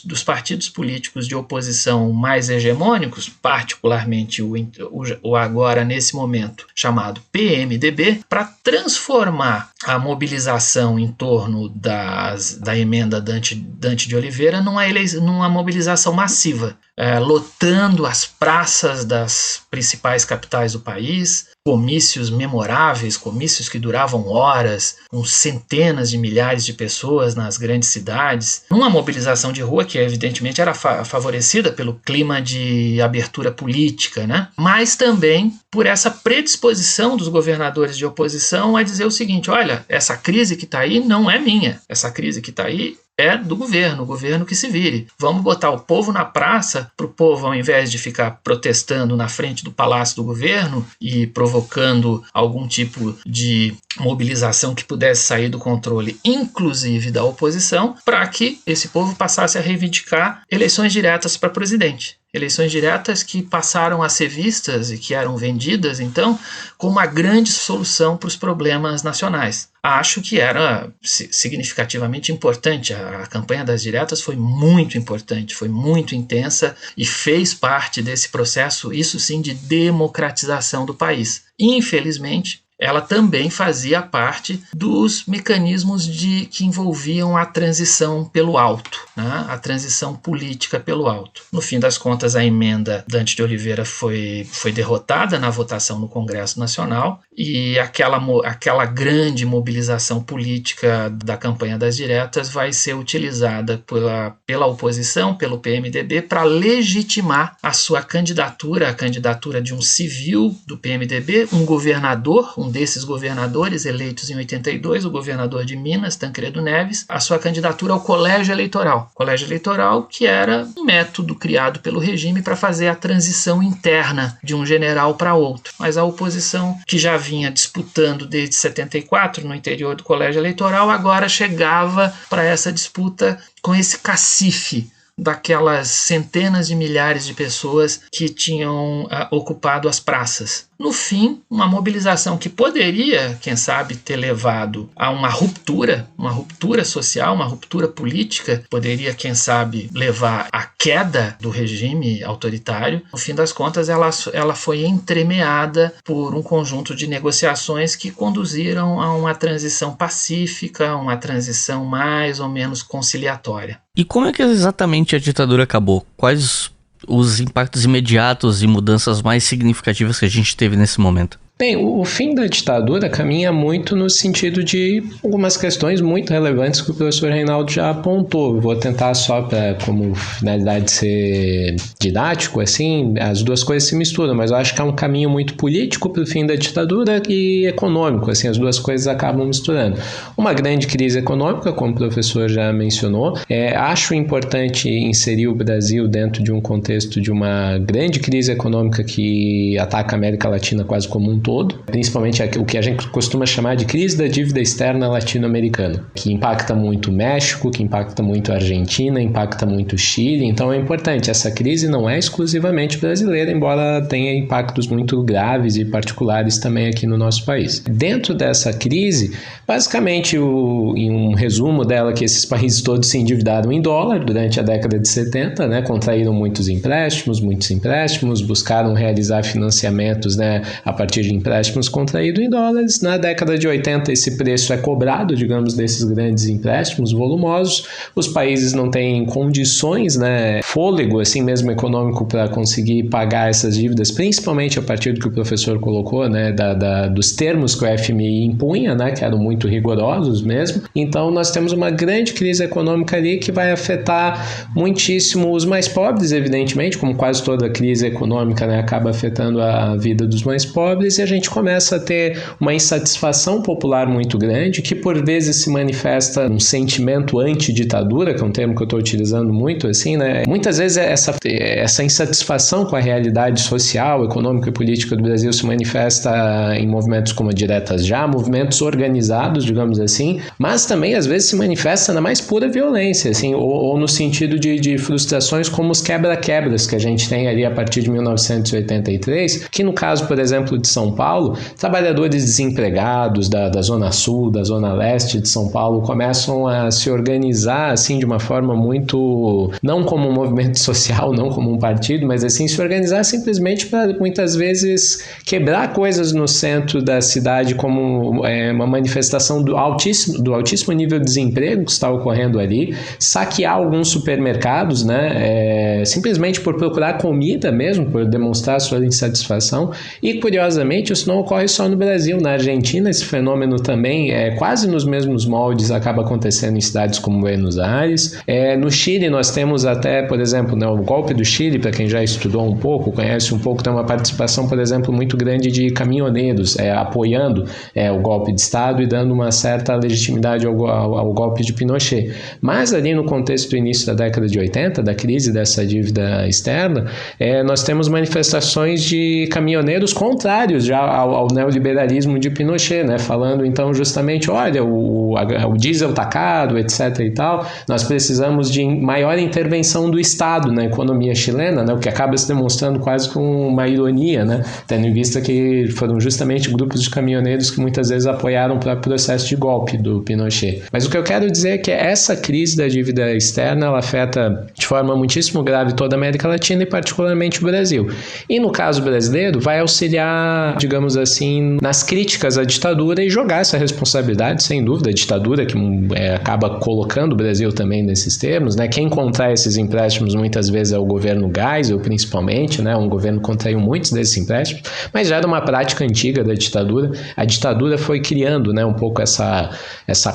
dos partidos políticos de oposição mais hegemônicos, particularmente o agora nesse momento chamado PMDB, para transformar a mobilização em torno da emenda Dante de Oliveira numa mobilização massiva, lotando as praças das principais capitais do país, comícios memoráveis, comícios que duravam horas, com centenas de milhares de pessoas nas grandes cidades, numa mobilização de rua que evidentemente era favorecida pelo clima de abertura política, né? Mas também por essa predisposição dos governadores de oposição a dizer o seguinte: olha, essa crise que está aí não é minha, essa crise que está aí é do governo, o governo que se vire. Vamos botar o povo na praça, para o povo, ao invés de ficar protestando na frente do palácio do governo e provocando algum tipo de mobilização que pudesse sair do controle, inclusive da oposição, para que esse povo passasse a reivindicar eleições diretas para presidente. Eleições diretas que passaram a ser vistas e que eram vendidas, então, como uma grande solução para os problemas nacionais. Acho que era significativamente importante. A campanha das diretas foi muito importante, foi muito intensa e fez parte desse processo, isso sim, de democratização do país. Infelizmente, ela também fazia parte dos mecanismos que envolviam a transição pelo alto, né? A transição política pelo alto. No fim das contas, a emenda Dante de Oliveira foi derrotada na votação no Congresso Nacional e aquela grande mobilização política da campanha das diretas vai ser utilizada pela oposição, pelo PMDB, para legitimar a sua candidatura, a candidatura de um civil do PMDB, um governador, um desses governadores eleitos em 82, o governador de Minas, Tancredo Neves, a sua candidatura ao colégio eleitoral. Colégio eleitoral que era um método criado pelo regime para fazer a transição interna de um general para outro. Mas a oposição, que já vinha disputando desde 74 no interior do colégio eleitoral, agora chegava para essa disputa com esse cacife daquelas centenas de milhares de pessoas que tinham ocupado as praças. No fim, uma mobilização que poderia, quem sabe, ter levado a uma ruptura social, uma ruptura política, poderia, quem sabe, levar à queda do regime autoritário. No fim das contas, ela foi entremeada por um conjunto de negociações que conduziram a uma transição pacífica, uma transição mais ou menos conciliatória. E como é que exatamente a ditadura acabou? Quais os impactos imediatos e mudanças mais significativas que a gente teve nesse momento? Bem, o fim da ditadura caminha muito no sentido de algumas questões muito relevantes que o professor Reinaldo já apontou. Vou tentar só para, como finalidade, ser didático, assim, as duas coisas se misturam, mas eu acho que há um caminho muito político para o fim da ditadura e econômico, assim, as duas coisas acabam misturando. Uma grande crise econômica, como o professor já mencionou, acho importante inserir o Brasil dentro de um contexto de uma grande crise econômica que ataca a América Latina quase como um todo, principalmente o que a gente costuma chamar de crise da dívida externa latino-americana, que impacta muito o México, que impacta muito a Argentina, impacta muito o Chile. Então é importante, essa crise não é exclusivamente brasileira, embora tenha impactos muito graves e particulares também aqui no nosso país. Dentro dessa crise, basicamente, em um resumo dela, que esses países todos se endividaram em dólar durante a década de 70, né, contraíram muitos empréstimos, buscaram realizar financiamentos, né, a partir de empréstimos contraídos em dólares. Na década de 80, esse preço é cobrado, digamos, desses grandes empréstimos volumosos. Os países não têm condições, né, fôlego, assim mesmo econômico, para conseguir pagar essas dívidas, principalmente a partir do que o professor colocou, né, dos termos que o FMI impunha, né, que eram muito rigorosos mesmo. Então, nós temos uma grande crise econômica ali que vai afetar muitíssimo os mais pobres, evidentemente, como quase toda crise econômica, né, acaba afetando a vida dos mais pobres, e a gente começa a ter uma insatisfação popular muito grande, que por vezes se manifesta num sentimento anti-ditadura, que é um termo que eu estou utilizando muito, assim, né? Muitas vezes essa insatisfação com a realidade social, econômica e política do Brasil se manifesta em movimentos como a Diretas Já, movimentos organizados, digamos assim, mas também às vezes se manifesta na mais pura violência, assim, ou no sentido de frustrações como os quebra-quebras que a gente tem ali a partir de 1983, que no caso, por exemplo, de São Paulo, trabalhadores desempregados da Zona Sul, da Zona Leste de São Paulo começam a se organizar assim de uma forma muito, não como um movimento social, não como um partido, mas assim se organizar simplesmente para muitas vezes quebrar coisas no centro da cidade, como uma manifestação do altíssimo nível de desemprego que está ocorrendo ali, saquear alguns supermercados, né, simplesmente por procurar comida mesmo, por demonstrar sua insatisfação. E curiosamente isso não ocorre só no Brasil. Na Argentina esse fenômeno também quase nos mesmos moldes acaba acontecendo em cidades como Buenos Aires. No Chile nós temos até, por exemplo, né, o golpe do Chile, para quem já estudou um pouco, conhece um pouco, tem uma participação, por exemplo, muito grande de caminhoneiros apoiando o golpe de Estado e dando uma certa legitimidade ao golpe de Pinochet. Mas ali no contexto do início da década de 80, da crise dessa dívida externa, nós temos manifestações de caminhoneiros contrários já ao neoliberalismo de Pinochet, né? Falando então justamente, olha, o diesel está caro, etc. e tal, nós precisamos de maior intervenção do Estado na economia chilena, né? O que acaba se demonstrando quase com uma ironia, né? Tendo em vista que foram justamente grupos de caminhoneiros que muitas vezes apoiaram o próprio processo de golpe do Pinochet. Mas o que eu quero dizer é que essa crise da dívida externa, ela afeta de forma muitíssimo grave toda a América Latina e particularmente o Brasil. E no caso brasileiro, vai auxiliar, digamos assim, nas críticas à ditadura e jogar essa responsabilidade, sem dúvida, a ditadura que acaba colocando o Brasil também nesses termos, né? Quem contrai esses empréstimos muitas vezes é o governo Geisel, principalmente, né? Um governo que contraiu muitos desses empréstimos, mas já era uma prática antiga da ditadura. A ditadura foi criando, né, um pouco essa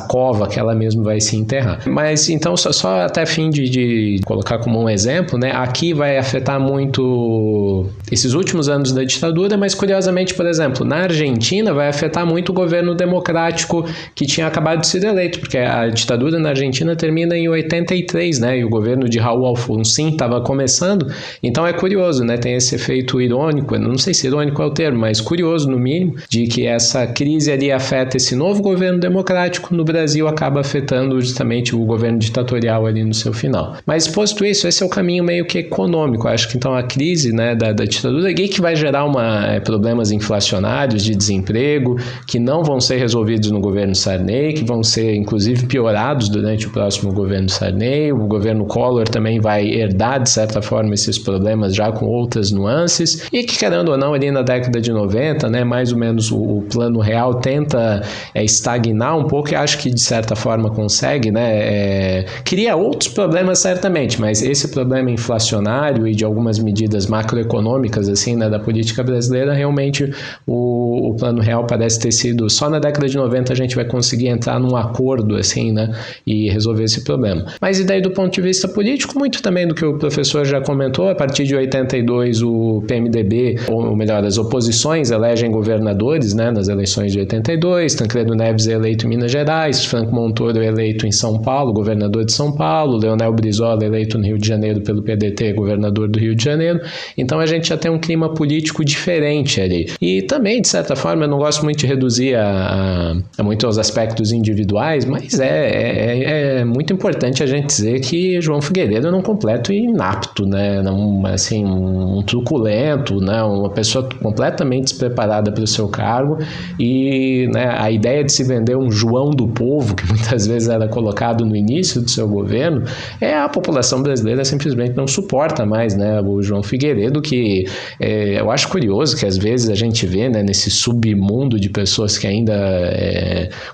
cova que ela mesma vai se enterrar. Mas então, só até fim de colocar como um exemplo, né? Aqui vai afetar muito esses últimos anos da ditadura, mas curiosamente principalmente, por exemplo, na Argentina vai afetar muito o governo democrático que tinha acabado de ser eleito, porque a ditadura na Argentina termina em 83, né? E o governo de Raul Alfonsín estava começando. Então é curioso, né? Tem esse efeito irônico, não sei se irônico é o termo, mas curioso no mínimo, de que essa crise ali afeta esse novo governo democrático, no Brasil acaba afetando justamente o governo ditatorial ali no seu final. Mas posto isso, esse é o caminho meio que econômico. Acho que então a crise, né, da ditadura que vai gerar problemas inflacionários de desemprego que não vão ser resolvidos no governo Sarney, que vão ser inclusive piorados durante o próximo governo Sarney. O governo Collor também vai herdar de certa forma esses problemas já com outras nuances e que, querendo ou não, ali na década de 90, né, mais ou menos o Plano Real tenta estagnar um pouco e acho que de certa forma consegue, né, cria outros problemas certamente, mas esse problema inflacionário e de algumas medidas macroeconômicas assim, né, da política brasileira, realmente o Plano Real parece ter sido, só na década de 90 a gente vai conseguir entrar num acordo assim, né, e resolver esse problema. Mas e daí do ponto de vista político, muito também do que o professor já comentou, a partir de 82 o PMDB, ou melhor, as oposições elegem governadores, né, nas eleições de 82, Tancredo Neves é eleito em Minas Gerais, Franco Montoro é eleito em São Paulo, governador de São Paulo, Leonel Brizola eleito no Rio de Janeiro pelo PDT, governador do Rio de Janeiro. Então a gente já tem um clima político diferente ali. E também, de certa forma, eu não gosto muito de reduzir a muito aos aspectos individuais, mas é muito importante a gente dizer que João Figueiredo é um completo inapto, né? Não, assim, um truculento, né? Uma pessoa completamente despreparada para o seu cargo e, né, a ideia de se vender um João do povo, que muitas vezes era colocado no início do seu governo, a população brasileira simplesmente não suporta mais, né? O João Figueiredo, que eu acho curioso que às vezes a gente vê, né, nesse submundo de pessoas que ainda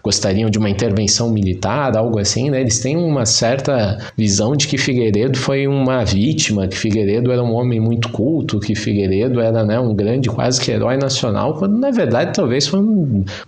gostariam de uma intervenção militar, algo assim, né? Eles têm uma certa visão de que Figueiredo foi uma vítima, que Figueiredo era um homem muito culto, que Figueiredo era, né, um grande, quase que herói nacional, quando na verdade talvez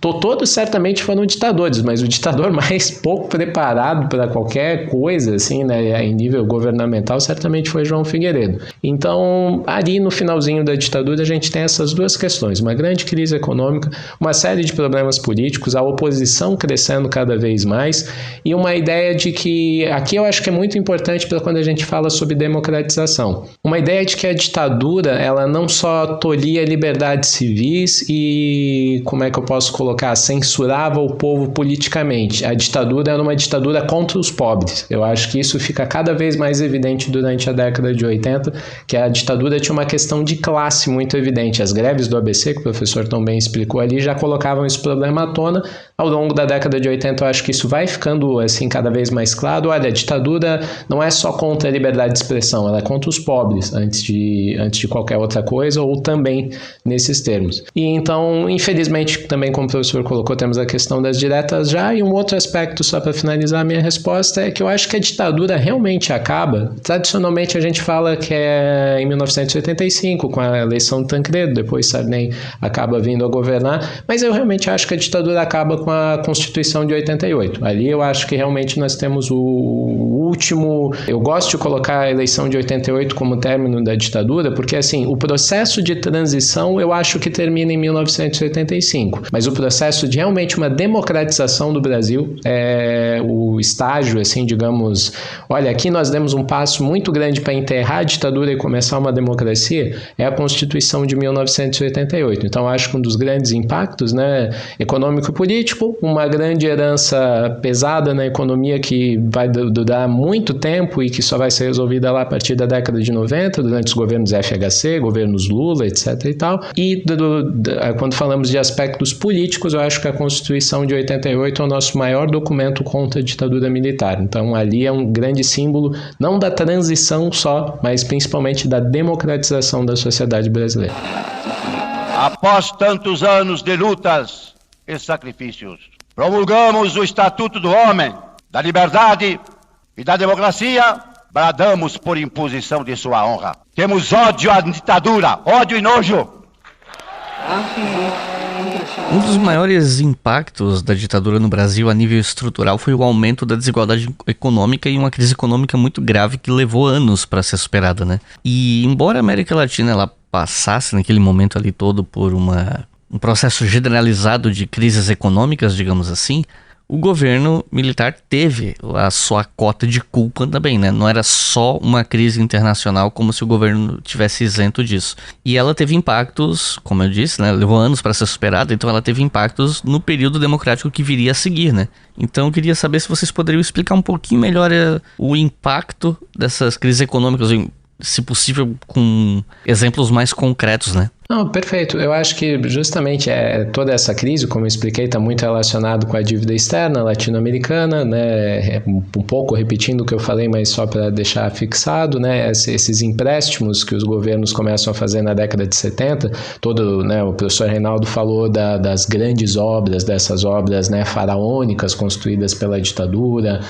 todos certamente foram ditadores, mas o ditador mais pouco preparado para qualquer coisa, assim, né, em nível governamental, certamente foi João Figueiredo. Então, ali no finalzinho da ditadura, a gente tem essas duas questões, uma grande crise econômica, uma série de problemas políticos, a oposição crescendo cada vez mais e uma ideia de que, aqui eu acho que é muito importante para quando a gente fala sobre democratização, uma ideia de que a ditadura, ela não só tolhia liberdades civis e, como é que eu posso colocar, censurava o povo politicamente. A ditadura era uma ditadura contra os pobres. Eu acho que isso fica cada vez mais evidente durante a década de 80, que a ditadura tinha uma questão de classe muito evidente. As greves do ABC, que o professor também explicou ali, já colocavam esse problema à tona. Ao longo da década de 80, eu acho que isso vai ficando assim cada vez mais claro. Olha, a ditadura não é só contra a liberdade de expressão, ela é contra os pobres, antes de qualquer outra coisa, ou também nesses termos. E então, infelizmente, também como o professor colocou, temos a questão das diretas já, e um outro aspecto, só para finalizar a minha resposta, é que eu acho que a ditadura realmente acaba. Tradicionalmente a gente fala que é em 1985, com a eleição do Tancredo, depois Sarney acaba vindo a governar, mas eu realmente acho que a ditadura acaba com a Constituição de 88. Ali eu acho que realmente nós temos o último... Eu gosto de colocar a eleição de 88 como término da ditadura, porque assim, o processo de transição eu acho que termina em 1985, mas o processo de realmente uma democratização do Brasil, o estágio, assim, digamos, olha, aqui nós demos um passo muito grande para enterrar a ditadura e começar uma democracia, é a Constituição de 1988. Então, acho que um dos grandes impactos, né, econômico e político, uma grande herança pesada na economia que vai durar muito tempo e que só vai ser resolvida lá a partir da década de 90, durante os governos FHC, governos Lula, etc. e tal. E quando falamos de aspectos políticos, eu acho que a Constituição de 88 é o nosso maior documento contra a ditadura militar. Então, ali é um grande símbolo, não da transição só, mas principalmente da democratização da sociedade brasileira. Após tantos anos de lutas e sacrifícios, promulgamos o Estatuto do Homem, da Liberdade e da Democracia, bradamos por imposição de sua honra. Temos ódio à ditadura, ódio e nojo. Um dos maiores impactos da ditadura no Brasil a nível estrutural foi o aumento da desigualdade econômica e uma crise econômica muito grave que levou anos para ser superada, né? E embora a América Latina ela passasse naquele momento ali todo por uma um processo generalizado de crises econômicas, digamos assim, o governo militar teve a sua cota de culpa também, né? Não era só uma crise internacional como se o governo tivesse isento disso. E ela teve impactos, como eu disse, né? Levou anos para ser superada, então ela teve impactos no período democrático que viria a seguir, né? Então eu queria saber se vocês poderiam explicar um pouquinho melhor o impacto dessas crises econômicas, se possível com exemplos mais concretos, né? Não, perfeito. Eu acho que justamente toda essa crise, como eu expliquei, está muito relacionado com a dívida externa latino-americana, né? Um pouco repetindo o que eu falei, mas só para deixar fixado, né? Esses empréstimos que os governos começam a fazer na década de 70, né, o professor Reinaldo falou das grandes obras, dessas obras, né, faraônicas construídas pela ditadura,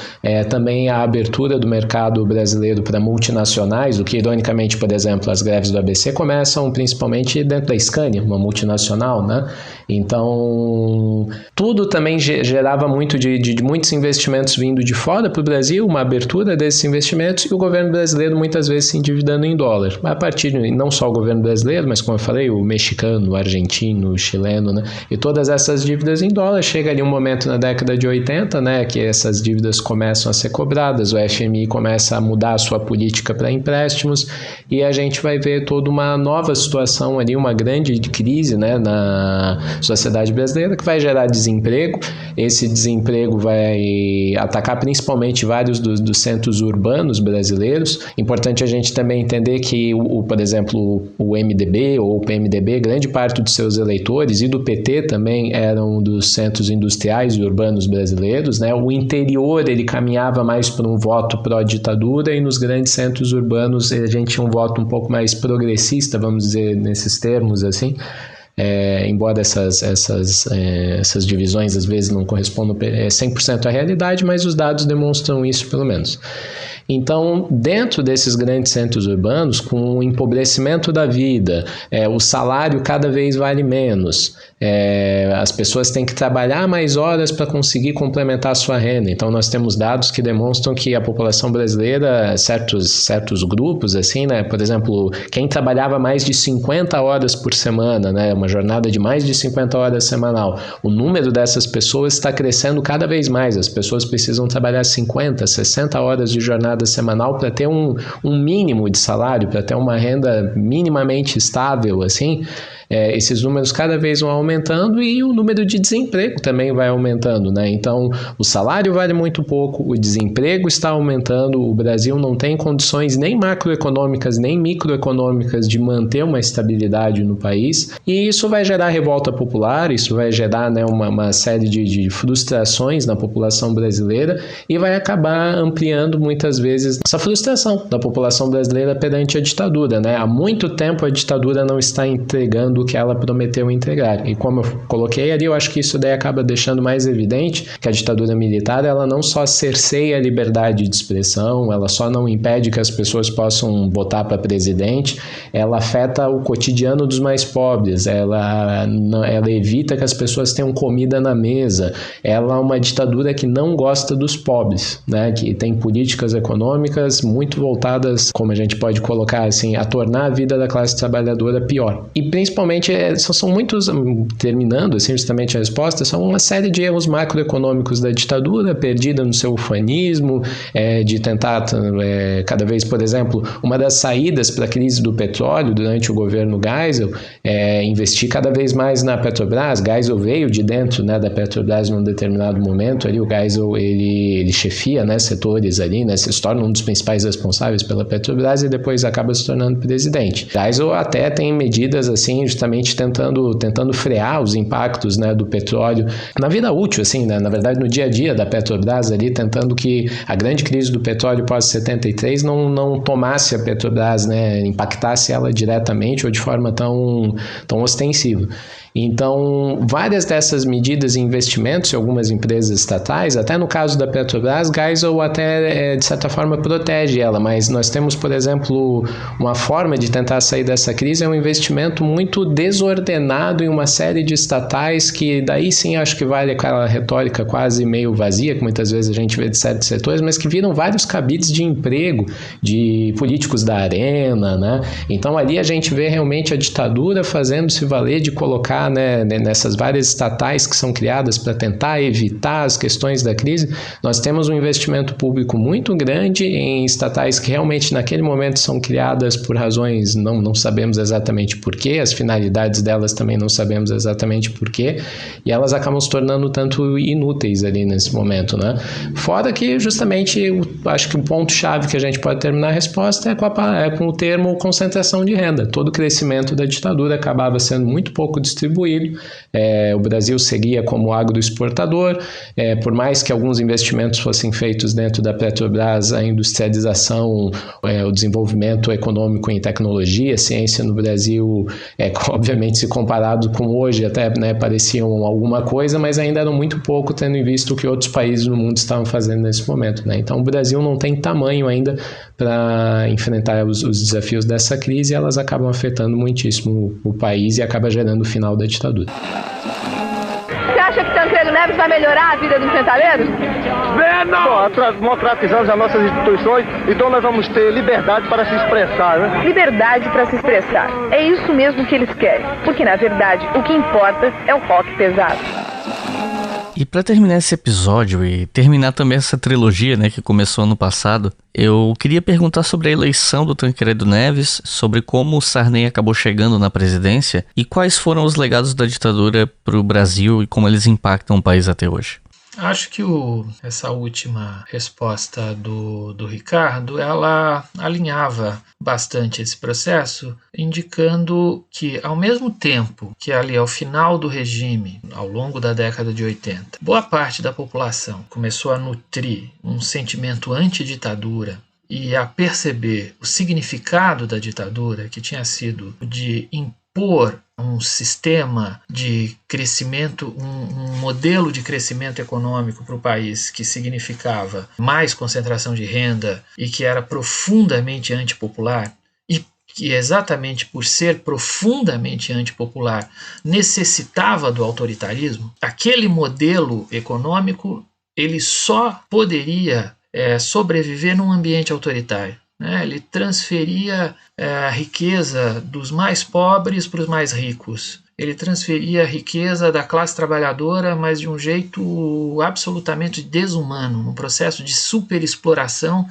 também a abertura do mercado brasileiro para multinacionais, o que ironicamente, por exemplo, as greves do ABC começam principalmente dentro da Scania, uma multinacional, né? Então, tudo também gerava muito de muitos investimentos vindo de fora para o Brasil, uma abertura desses investimentos e o governo brasileiro muitas vezes se endividando em dólar. A partir de, não só o governo brasileiro, mas como eu falei, o mexicano, o argentino, o chileno, né? E todas essas dívidas em dólar. Chega ali um momento na década de 80, né, que essas dívidas começam a ser cobradas, o FMI começa a mudar a sua política para empréstimos e a gente vai ver toda uma nova situação ali, uma grande crise, né, na sociedade brasileira, que vai gerar desemprego. Esse desemprego vai atacar principalmente vários dos centros urbanos brasileiros. Importante a gente também entender que, por exemplo, o MDB ou o PMDB, grande parte dos seus eleitores e do PT também eram dos centros industriais e urbanos brasileiros, né? O interior ele caminhava mais para um voto pró-ditadura e nos grandes centros urbanos a gente tinha um voto um pouco mais progressista, vamos dizer, nesses termos assim. Embora essas divisões às vezes não correspondam 100% à realidade, mas os dados demonstram isso pelo menos. Então, dentro desses grandes centros urbanos, com o empobrecimento da vida, o salário cada vez vale menos, as pessoas têm que trabalhar mais horas para conseguir complementar a sua renda. Então, nós temos dados que demonstram que a população brasileira, certos grupos, assim, né, por exemplo, quem trabalhava mais de 50 horas por semana, né, uma jornada de mais de 50 horas semanal, o número dessas pessoas está crescendo cada vez mais. As pessoas precisam trabalhar 50, 60 horas de jornada semanal para ter um mínimo de salário, para ter uma renda minimamente estável, assim. Esses números cada vez vão aumentando e o número de desemprego também vai aumentando, né? Então, o salário vale muito pouco, o desemprego está aumentando, o Brasil não tem condições nem macroeconômicas nem microeconômicas de manter uma estabilidade no país e isso vai gerar revolta popular, isso vai gerar, né, uma série de frustrações na população brasileira e vai acabar ampliando muitas vezes essa frustração da população brasileira perante a ditadura, né? Há muito tempo a ditadura não está entregando o que ela prometeu entregar. E como eu coloquei ali, eu acho que isso daí acaba deixando mais evidente que a ditadura militar, ela não só cerceia a liberdade de expressão, ela só não impede que as pessoas possam votar para presidente, ela afeta o cotidiano dos mais pobres, ela evita que as pessoas tenham comida na mesa, ela é uma ditadura que não gosta dos pobres, né? Que tem políticas econômicas muito voltadas, como a gente pode colocar assim, a tornar a vida da classe trabalhadora pior. E principalmente são muitos, terminando assim justamente a resposta, são uma série de erros macroeconômicos da ditadura, perdida no seu ufanismo, de tentar cada vez, por exemplo, uma das saídas para a crise do petróleo durante o governo Geisel, investir cada vez mais na Petrobras. Geisel veio de dentro, né, da Petrobras num determinado momento, ali o Geisel ele chefia, né, setores ali, né, se torna um dos principais responsáveis pela Petrobras e depois acaba se tornando presidente. Geisel até tem medidas assim, justamente tentando frear os impactos, né, do petróleo na vida útil, assim, né, na verdade no dia a dia da Petrobras ali, tentando que a grande crise do petróleo pós-73 não tomasse a Petrobras, né, impactasse ela diretamente ou de forma tão ostensiva. Então, várias dessas medidas e investimentos em algumas empresas estatais, até no caso da Petrobras, Geisel até, de certa forma, protege ela, mas nós temos, por exemplo, uma forma de tentar sair dessa crise, é um investimento muito desordenado em uma série de estatais que daí sim acho que vale aquela retórica quase meio vazia, que muitas vezes a gente vê de certos setores, mas que viram vários cabides de emprego de políticos da arena, né? Então ali a gente vê realmente a ditadura fazendo-se valer de colocar olhar, né, nessas várias estatais que são criadas para tentar evitar as questões da crise, nós temos um investimento público muito grande em estatais que realmente naquele momento são criadas por razões, não sabemos exatamente porquê, as finalidades delas também não sabemos exatamente porquê, e elas acabam se tornando tanto inúteis ali nesse momento, né? Fora que justamente, acho que o ponto-chave que a gente pode terminar a resposta é com o termo concentração de renda. Todo o crescimento da ditadura acabava sendo muito pouco distribuído, o Brasil seguia como agroexportador, por mais que alguns investimentos fossem feitos dentro da Petrobras, a industrialização, o desenvolvimento econômico em tecnologia, ciência no Brasil, obviamente se comparado com hoje até, né, pareciam alguma coisa, mas ainda eram muito pouco tendo em vista o que outros países no mundo estavam fazendo nesse momento, né? Então o Brasil não tem tamanho ainda para enfrentar os desafios dessa crise, e elas acabam afetando muitíssimo o país e acaba gerando o final da ditadura. Você acha que Tancredo Neves vai melhorar a vida dos metaleiros? Bom, democratizamos as nossas instituições, então nós vamos ter liberdade para se expressar, né? Liberdade para se expressar. É isso mesmo que eles querem. Porque, na verdade, o que importa é o rock pesado. E para terminar esse episódio e terminar também essa trilogia, né, que começou ano passado, eu queria perguntar sobre a eleição do Tancredo Neves, sobre como o Sarney acabou chegando na presidência e quais foram os legados da ditadura para o Brasil e como eles impactam o país até hoje. Acho que essa última resposta do Ricardo, ela alinhava bastante esse processo, indicando que, ao mesmo tempo que ali ao final do regime, ao longo da década de 80, boa parte da população começou a nutrir um sentimento antiditadura e a perceber o significado da ditadura, que tinha sido de impor um sistema de crescimento, um modelo de crescimento econômico para o país que significava mais concentração de renda e que era profundamente antipopular, e que exatamente por ser profundamente antipopular necessitava do autoritarismo, aquele modelo econômico ele só poderia sobreviver num ambiente autoritário. Ele transferia a riqueza dos mais pobres para os mais ricos. Ele transferia a riqueza da classe trabalhadora, mas de um jeito absolutamente desumano, num processo de superexploração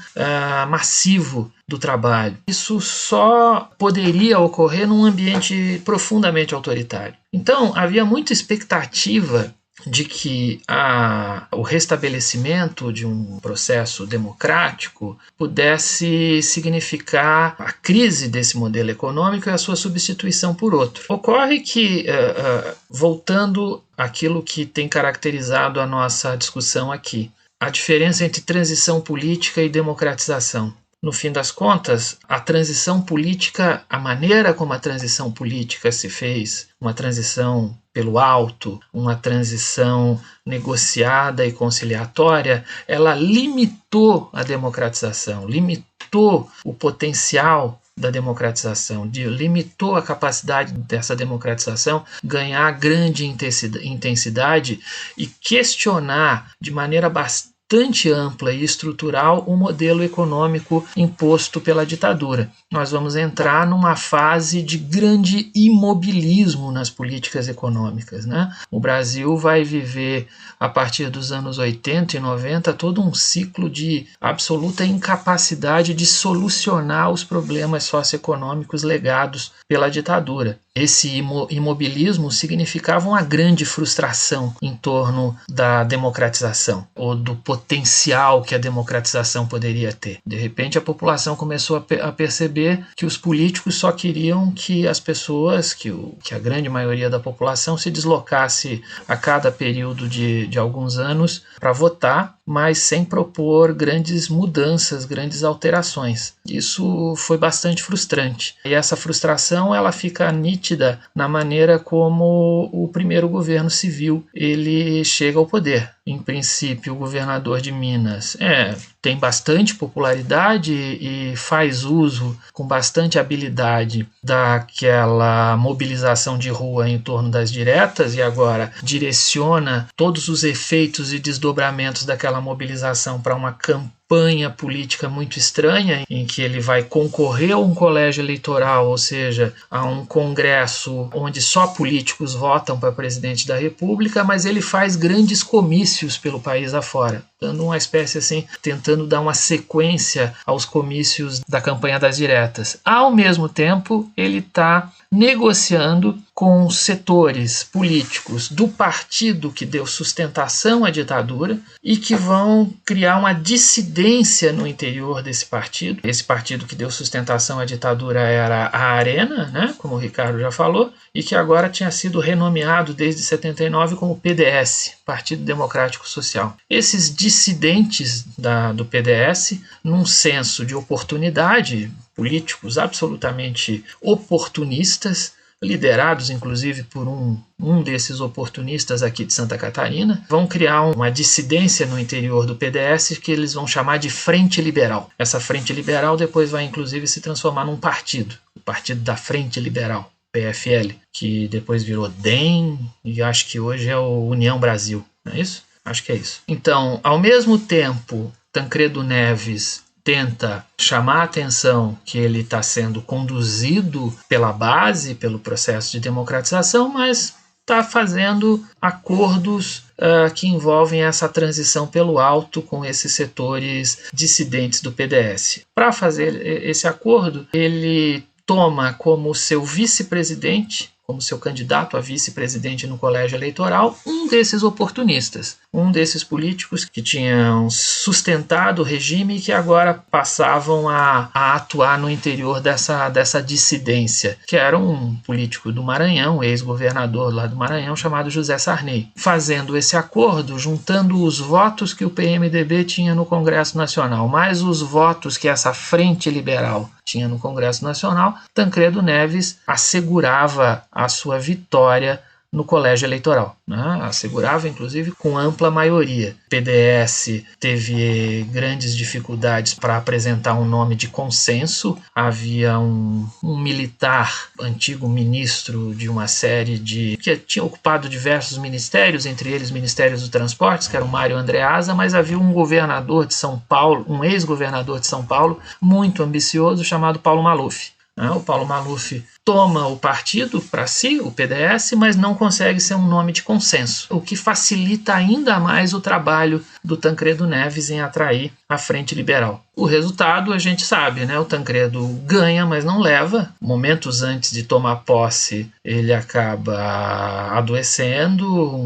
massivo do trabalho. Isso só poderia ocorrer num ambiente profundamente autoritário. Então, havia muita expectativa de que o restabelecimento de um processo democrático pudesse significar a crise desse modelo econômico e a sua substituição por outro. Ocorre que, voltando àquilo que tem caracterizado a nossa discussão aqui, a diferença entre transição política e democratização. No fim das contas, a transição política, a maneira como a transição política se fez, uma transição pelo alto, uma transição negociada e conciliatória, ela limitou a democratização, limitou o potencial da democratização, limitou a capacidade dessa democratização ganhar grande intensidade e questionar de maneira bastante ampla e estrutural o modelo econômico imposto pela ditadura. Nós vamos entrar numa fase de grande imobilismo nas políticas econômicas, né? O Brasil vai viver, a partir dos anos 80 e 90, todo um ciclo de absoluta incapacidade de solucionar os problemas socioeconômicos legados pela ditadura. Esse imobilismo significava uma grande frustração em torno da democratização, ou do potencial que a democratização poderia ter. De repente, a população começou a perceber que os políticos só queriam que as pessoas, que a grande maioria da população se deslocasse a cada período de alguns anos para votar, mas sem propor grandes mudanças, grandes alterações. Isso foi bastante frustrante. E essa frustração ela fica nítida na maneira como o primeiro governo civil ele chega ao poder. em princípio, o governador de Minas tem bastante popularidade e faz uso com bastante habilidade daquela mobilização de rua em torno das diretas e agora direciona todos os efeitos e desdobramentos daquela mobilização para uma campanha política muito estranha, em que ele vai concorrer a um colégio eleitoral, ou seja, a um congresso onde só políticos votam para presidente da República, mas ele faz grandes comícios pelo país afora, dando uma espécie assim, tentando dar uma sequência aos comícios da campanha das diretas. Ao mesmo tempo, ele está negociando com setores políticos do partido que deu sustentação à ditadura e que vão criar uma dissidência no interior desse partido. Esse partido que deu sustentação à ditadura era a Arena, né, como o Ricardo já falou, e que agora tinha sido renomeado desde 79 como PDS, Partido Democrático Social. Esses dissidentes do PDS, num senso de oportunidade, políticos absolutamente oportunistas, liderados inclusive por um desses oportunistas aqui de Santa Catarina, vão criar uma dissidência no interior do PDS que eles vão chamar de Frente Liberal. Essa Frente Liberal depois vai inclusive se transformar num partido, o Partido da Frente Liberal, PFL, que depois virou DEM e acho que hoje é o União Brasil, não é isso? Acho que é isso. Então, ao mesmo tempo, Tancredo Neves tenta chamar a atenção que ele está sendo conduzido pela base, pelo processo de democratização, mas está fazendo acordos que envolvem essa transição pelo alto com esses setores dissidentes do PDS. Para fazer esse acordo, ele toma como seu vice-presidente, como seu candidato a vice-presidente no colégio eleitoral, um desses oportunistas, um desses políticos que tinham sustentado o regime e que agora passavam a atuar no interior dessa dissidência, que era um político do Maranhão, ex-governador lá do Maranhão, chamado José Sarney. Fazendo esse acordo, juntando os votos que o PMDB tinha no Congresso Nacional, mais os votos que essa Frente Liberal tinha no Congresso Nacional, Tancredo Neves assegurava a sua vitória no colégio eleitoral, né? Assegurava inclusive com ampla maioria. O PDS teve grandes dificuldades para apresentar um nome de consenso. Havia um militar, antigo ministro de uma série que tinha ocupado diversos ministérios, entre eles ministérios dos transportes, que era o Mário Andreasa, mas havia um governador de São Paulo, um ex-governador de São Paulo, muito ambicioso, chamado Paulo Maluf. O Paulo Maluf toma o partido para si, o PDS, mas não consegue ser um nome de consenso, o que facilita ainda mais o trabalho do Tancredo Neves em atrair a Frente Liberal. O resultado a gente sabe, né? O Tancredo ganha, mas não leva. Momentos antes de tomar posse, ele acaba adoecendo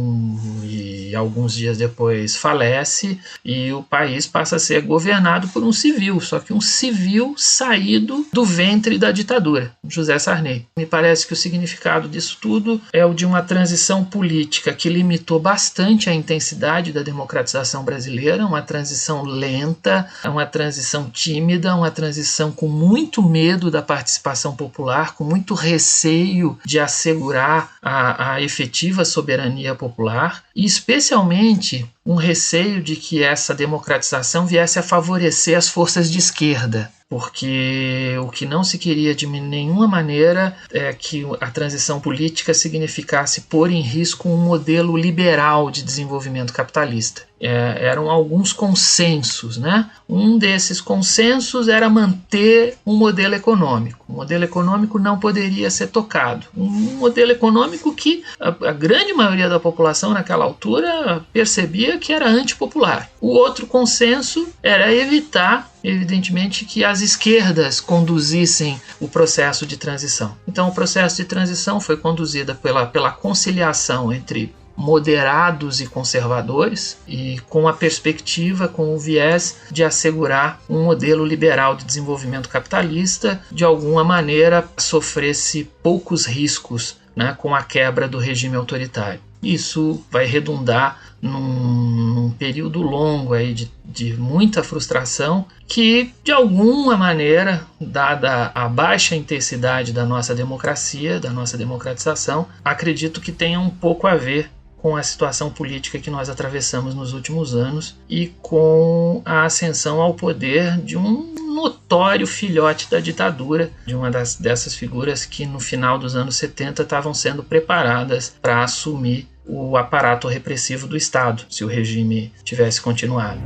e alguns dias depois falece e o país passa a ser governado por um civil, só que um civil saído do ventre da ditadura, José Sarney. Me parece que o significado disso tudo é o de uma transição política que limitou bastante a intensidade da democratização brasileira, uma transição lenta, uma transição tímida, uma transição com muito medo da participação popular, com muito receio de assegurar a efetiva soberania popular e especialmente um receio de que essa democratização viesse a favorecer as forças de esquerda, porque o que não se queria de nenhuma maneira é que a transição política significasse pôr em risco um modelo liberal de desenvolvimento capitalista. Eram alguns consensos, né? Um desses consensos era manter um modelo econômico. O modelo econômico não poderia ser tocado. Um modelo econômico que a grande maioria da população naquela altura percebia que era antipopular. O outro consenso era evitar, evidentemente, que as esquerdas conduzissem o processo de transição. Então, o processo de transição foi conduzido pela conciliação entre moderados e conservadores e com a perspectiva, com o viés de assegurar um modelo liberal de desenvolvimento capitalista, de alguma maneira sofresse poucos riscos, né, com a quebra do regime autoritário. Isso vai redundar num período longo aí de muita frustração que, de alguma maneira, dada a baixa intensidade da nossa democracia, da nossa democratização, acredito que tenha um pouco a ver com a situação política que nós atravessamos nos últimos anos e com a ascensão ao poder de um notório filhote da ditadura, de uma dessas figuras que no final dos anos 70 estavam sendo preparadas para assumir o aparato repressivo do Estado, se o regime tivesse continuado.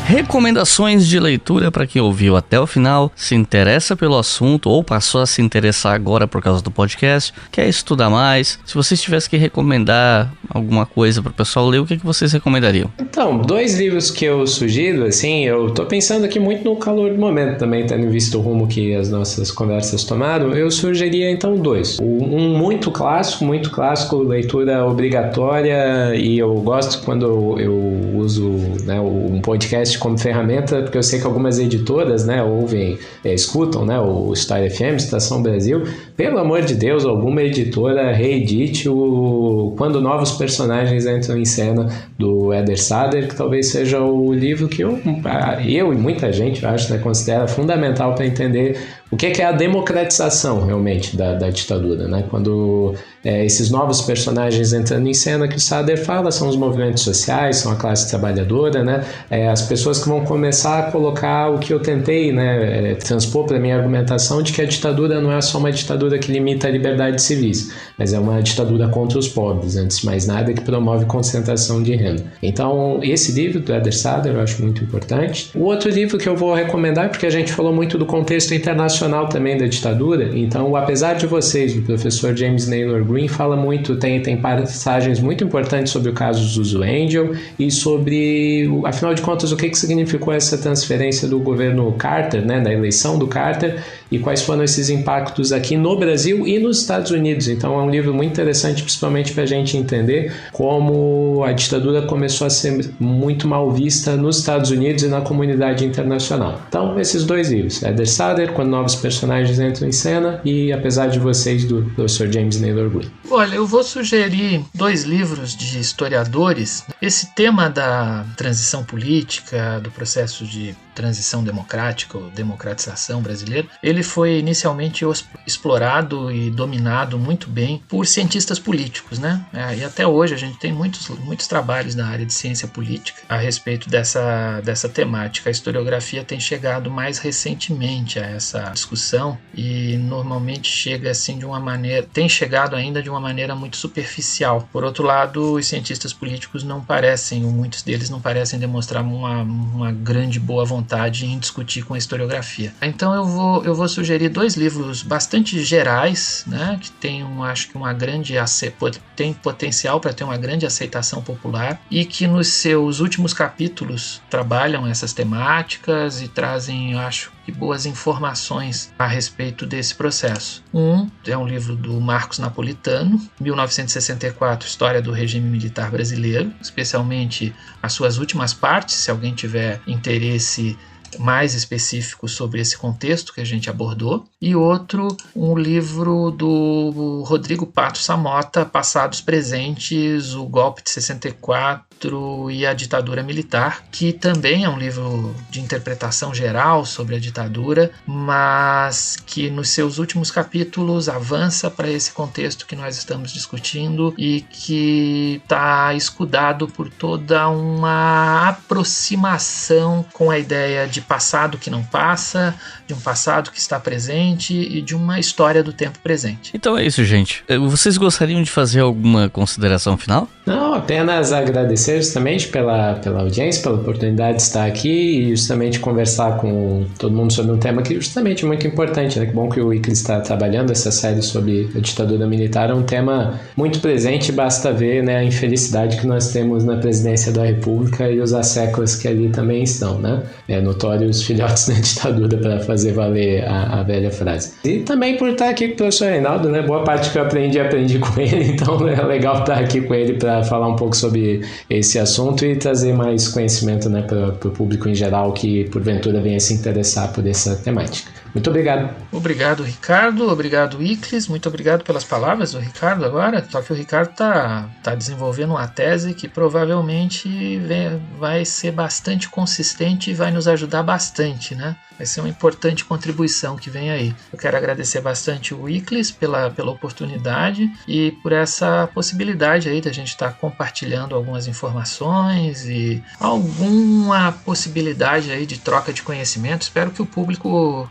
Recomendações de leitura para quem ouviu até o final, se interessa pelo assunto ou passou a se interessar agora por causa do podcast, quer estudar mais. Se vocês tivessem que recomendar alguma coisa para o pessoal ler, o que vocês recomendariam? Então, 2 livros que eu sugiro, assim, eu tô pensando aqui muito no calor do momento também, tendo visto o rumo que as nossas conversas tomaram, eu sugeriria então 2. Um muito clássico, leitura obrigatória, e eu gosto quando eu uso, né, um podcast como ferramenta, porque eu sei que algumas editoras, né, escutam, né, o História FM, Estação Brasil. Pelo amor de Deus, alguma editora reedite o Quando Novos Personagens Entram em Cena, do Eder Sader, que talvez seja o livro que eu e muita gente, eu acho, né, considera fundamental para entender o que é a democratização realmente da ditadura, né? Quando esses novos personagens entrando em cena, que o Sader fala, são os movimentos sociais, são a classe trabalhadora, né? As pessoas que vão começar a colocar o que eu tentei, né, transpor para a minha argumentação de que a ditadura não é só uma ditadura que limita a liberdade civis, mas é uma ditadura contra os pobres, antes de mais nada, que promove concentração de renda. Então, esse livro do Eder Sader eu acho muito importante. O outro livro que eu vou recomendar, porque a gente falou muito do contexto internacional também da ditadura, então, apesar de vocês, o professor James Naylor Green fala muito, tem passagens muito importantes sobre o caso Zuzu Angel e sobre, afinal de contas, o que significou essa transferência do governo Carter, né, da eleição do Carter, e quais foram esses impactos aqui no Brasil e nos Estados Unidos. Então é um livro muito interessante, principalmente para a gente entender como a ditadura começou a ser muito mal vista nos Estados Unidos e na comunidade internacional. Então, esses 2 livros, Eder Sader, Quando Novos Personagens Entram em Cena, e Apesar de Vocês, do Professor James Naylor Green. Olha, eu vou sugerir 2 livros de historiadores. Esse tema da transição política, do processo de transição democrática ou democratização brasileira, ele foi inicialmente explorado e dominado muito bem por cientistas políticos, né? E até hoje a gente tem muitos trabalhos na área de ciência política a respeito dessa temática. A historiografia tem chegado mais recentemente a essa discussão e normalmente chega assim tem chegado ainda de uma maneira muito superficial. Por outro lado, os cientistas políticos muitos deles não parecem demonstrar uma grande boa vontade em discutir com a historiografia. Então eu vou sugerir 2 livros bastante gerais, né, que tem tem potencial para ter uma grande aceitação popular e que nos seus últimos capítulos trabalham essas temáticas e trazem, eu acho, boas informações a respeito desse processo. É um livro do Marcos Napolitano, 1964, História do Regime Militar Brasileiro, especialmente as suas últimas partes, se alguém tiver interesse mais específico sobre esse contexto que a gente abordou. E outro, um livro do Rodrigo Pato Samota, Passados Presentes, o Golpe de 64 e a Ditadura Militar, que também é um livro de interpretação geral sobre a ditadura, mas que nos seus últimos capítulos avança para esse contexto que nós estamos discutindo e que está escudado por toda uma aproximação com a ideia de passado que não passa, de um passado que está presente e de uma história do tempo presente. Então é isso, gente. Vocês gostariam de fazer alguma consideração final? Não, apenas agradecer justamente pela audiência, pela oportunidade de estar aqui e justamente conversar com todo mundo sobre um tema que justamente é muito importante, né? Que bom que o ICRIS está trabalhando essa série sobre a ditadura militar, é um tema muito presente, basta ver, né, a infelicidade que nós temos na presidência da República e os asseclas que ali também estão, né? É notório os filhotes da ditadura, para fazer valer a velha frase. E também por estar aqui com o professor Reinaldo, né? Boa parte que eu aprendi com ele, então é legal estar aqui com ele para falar um pouco sobre esse assunto e trazer mais conhecimento, né, para o público em geral que porventura venha se interessar por essa temática. Muito obrigado. Obrigado, Ricardo. Obrigado, Iclis. Muito obrigado pelas palavras do Ricardo agora. Só que o Ricardo tá desenvolvendo uma tese que provavelmente vai ser bastante consistente e vai nos ajudar bastante, né? Vai ser uma importante contribuição que vem aí. Eu quero agradecer bastante o Iclis pela oportunidade e por essa possibilidade aí da gente estar compartilhando algumas informações e alguma possibilidade aí de troca de conhecimento. Espero que o público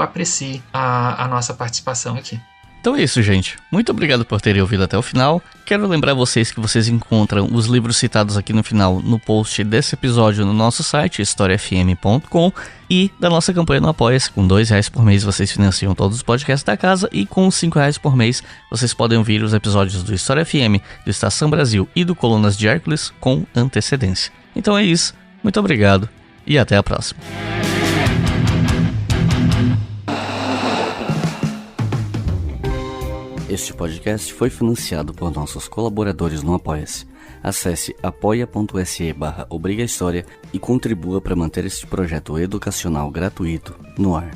aprecie a nossa participação aqui. Então é isso, gente. Muito obrigado por terem ouvido até o final. Quero lembrar vocês que vocês encontram os livros citados aqui no final no post desse episódio no nosso site, historiafm.com, e da nossa campanha no Apoia-se. Com R$2 por mês vocês financiam todos os podcasts da casa e com R$5 por mês vocês podem ouvir os episódios do História FM, do Estação Brasil e do Colunas de Hércules com antecedência. Então é isso. Muito obrigado e até a próxima. Este podcast foi financiado por nossos colaboradores no Apoia-se. Acesse apoia.se/obrigahistoria e contribua para manter este projeto educacional gratuito no ar.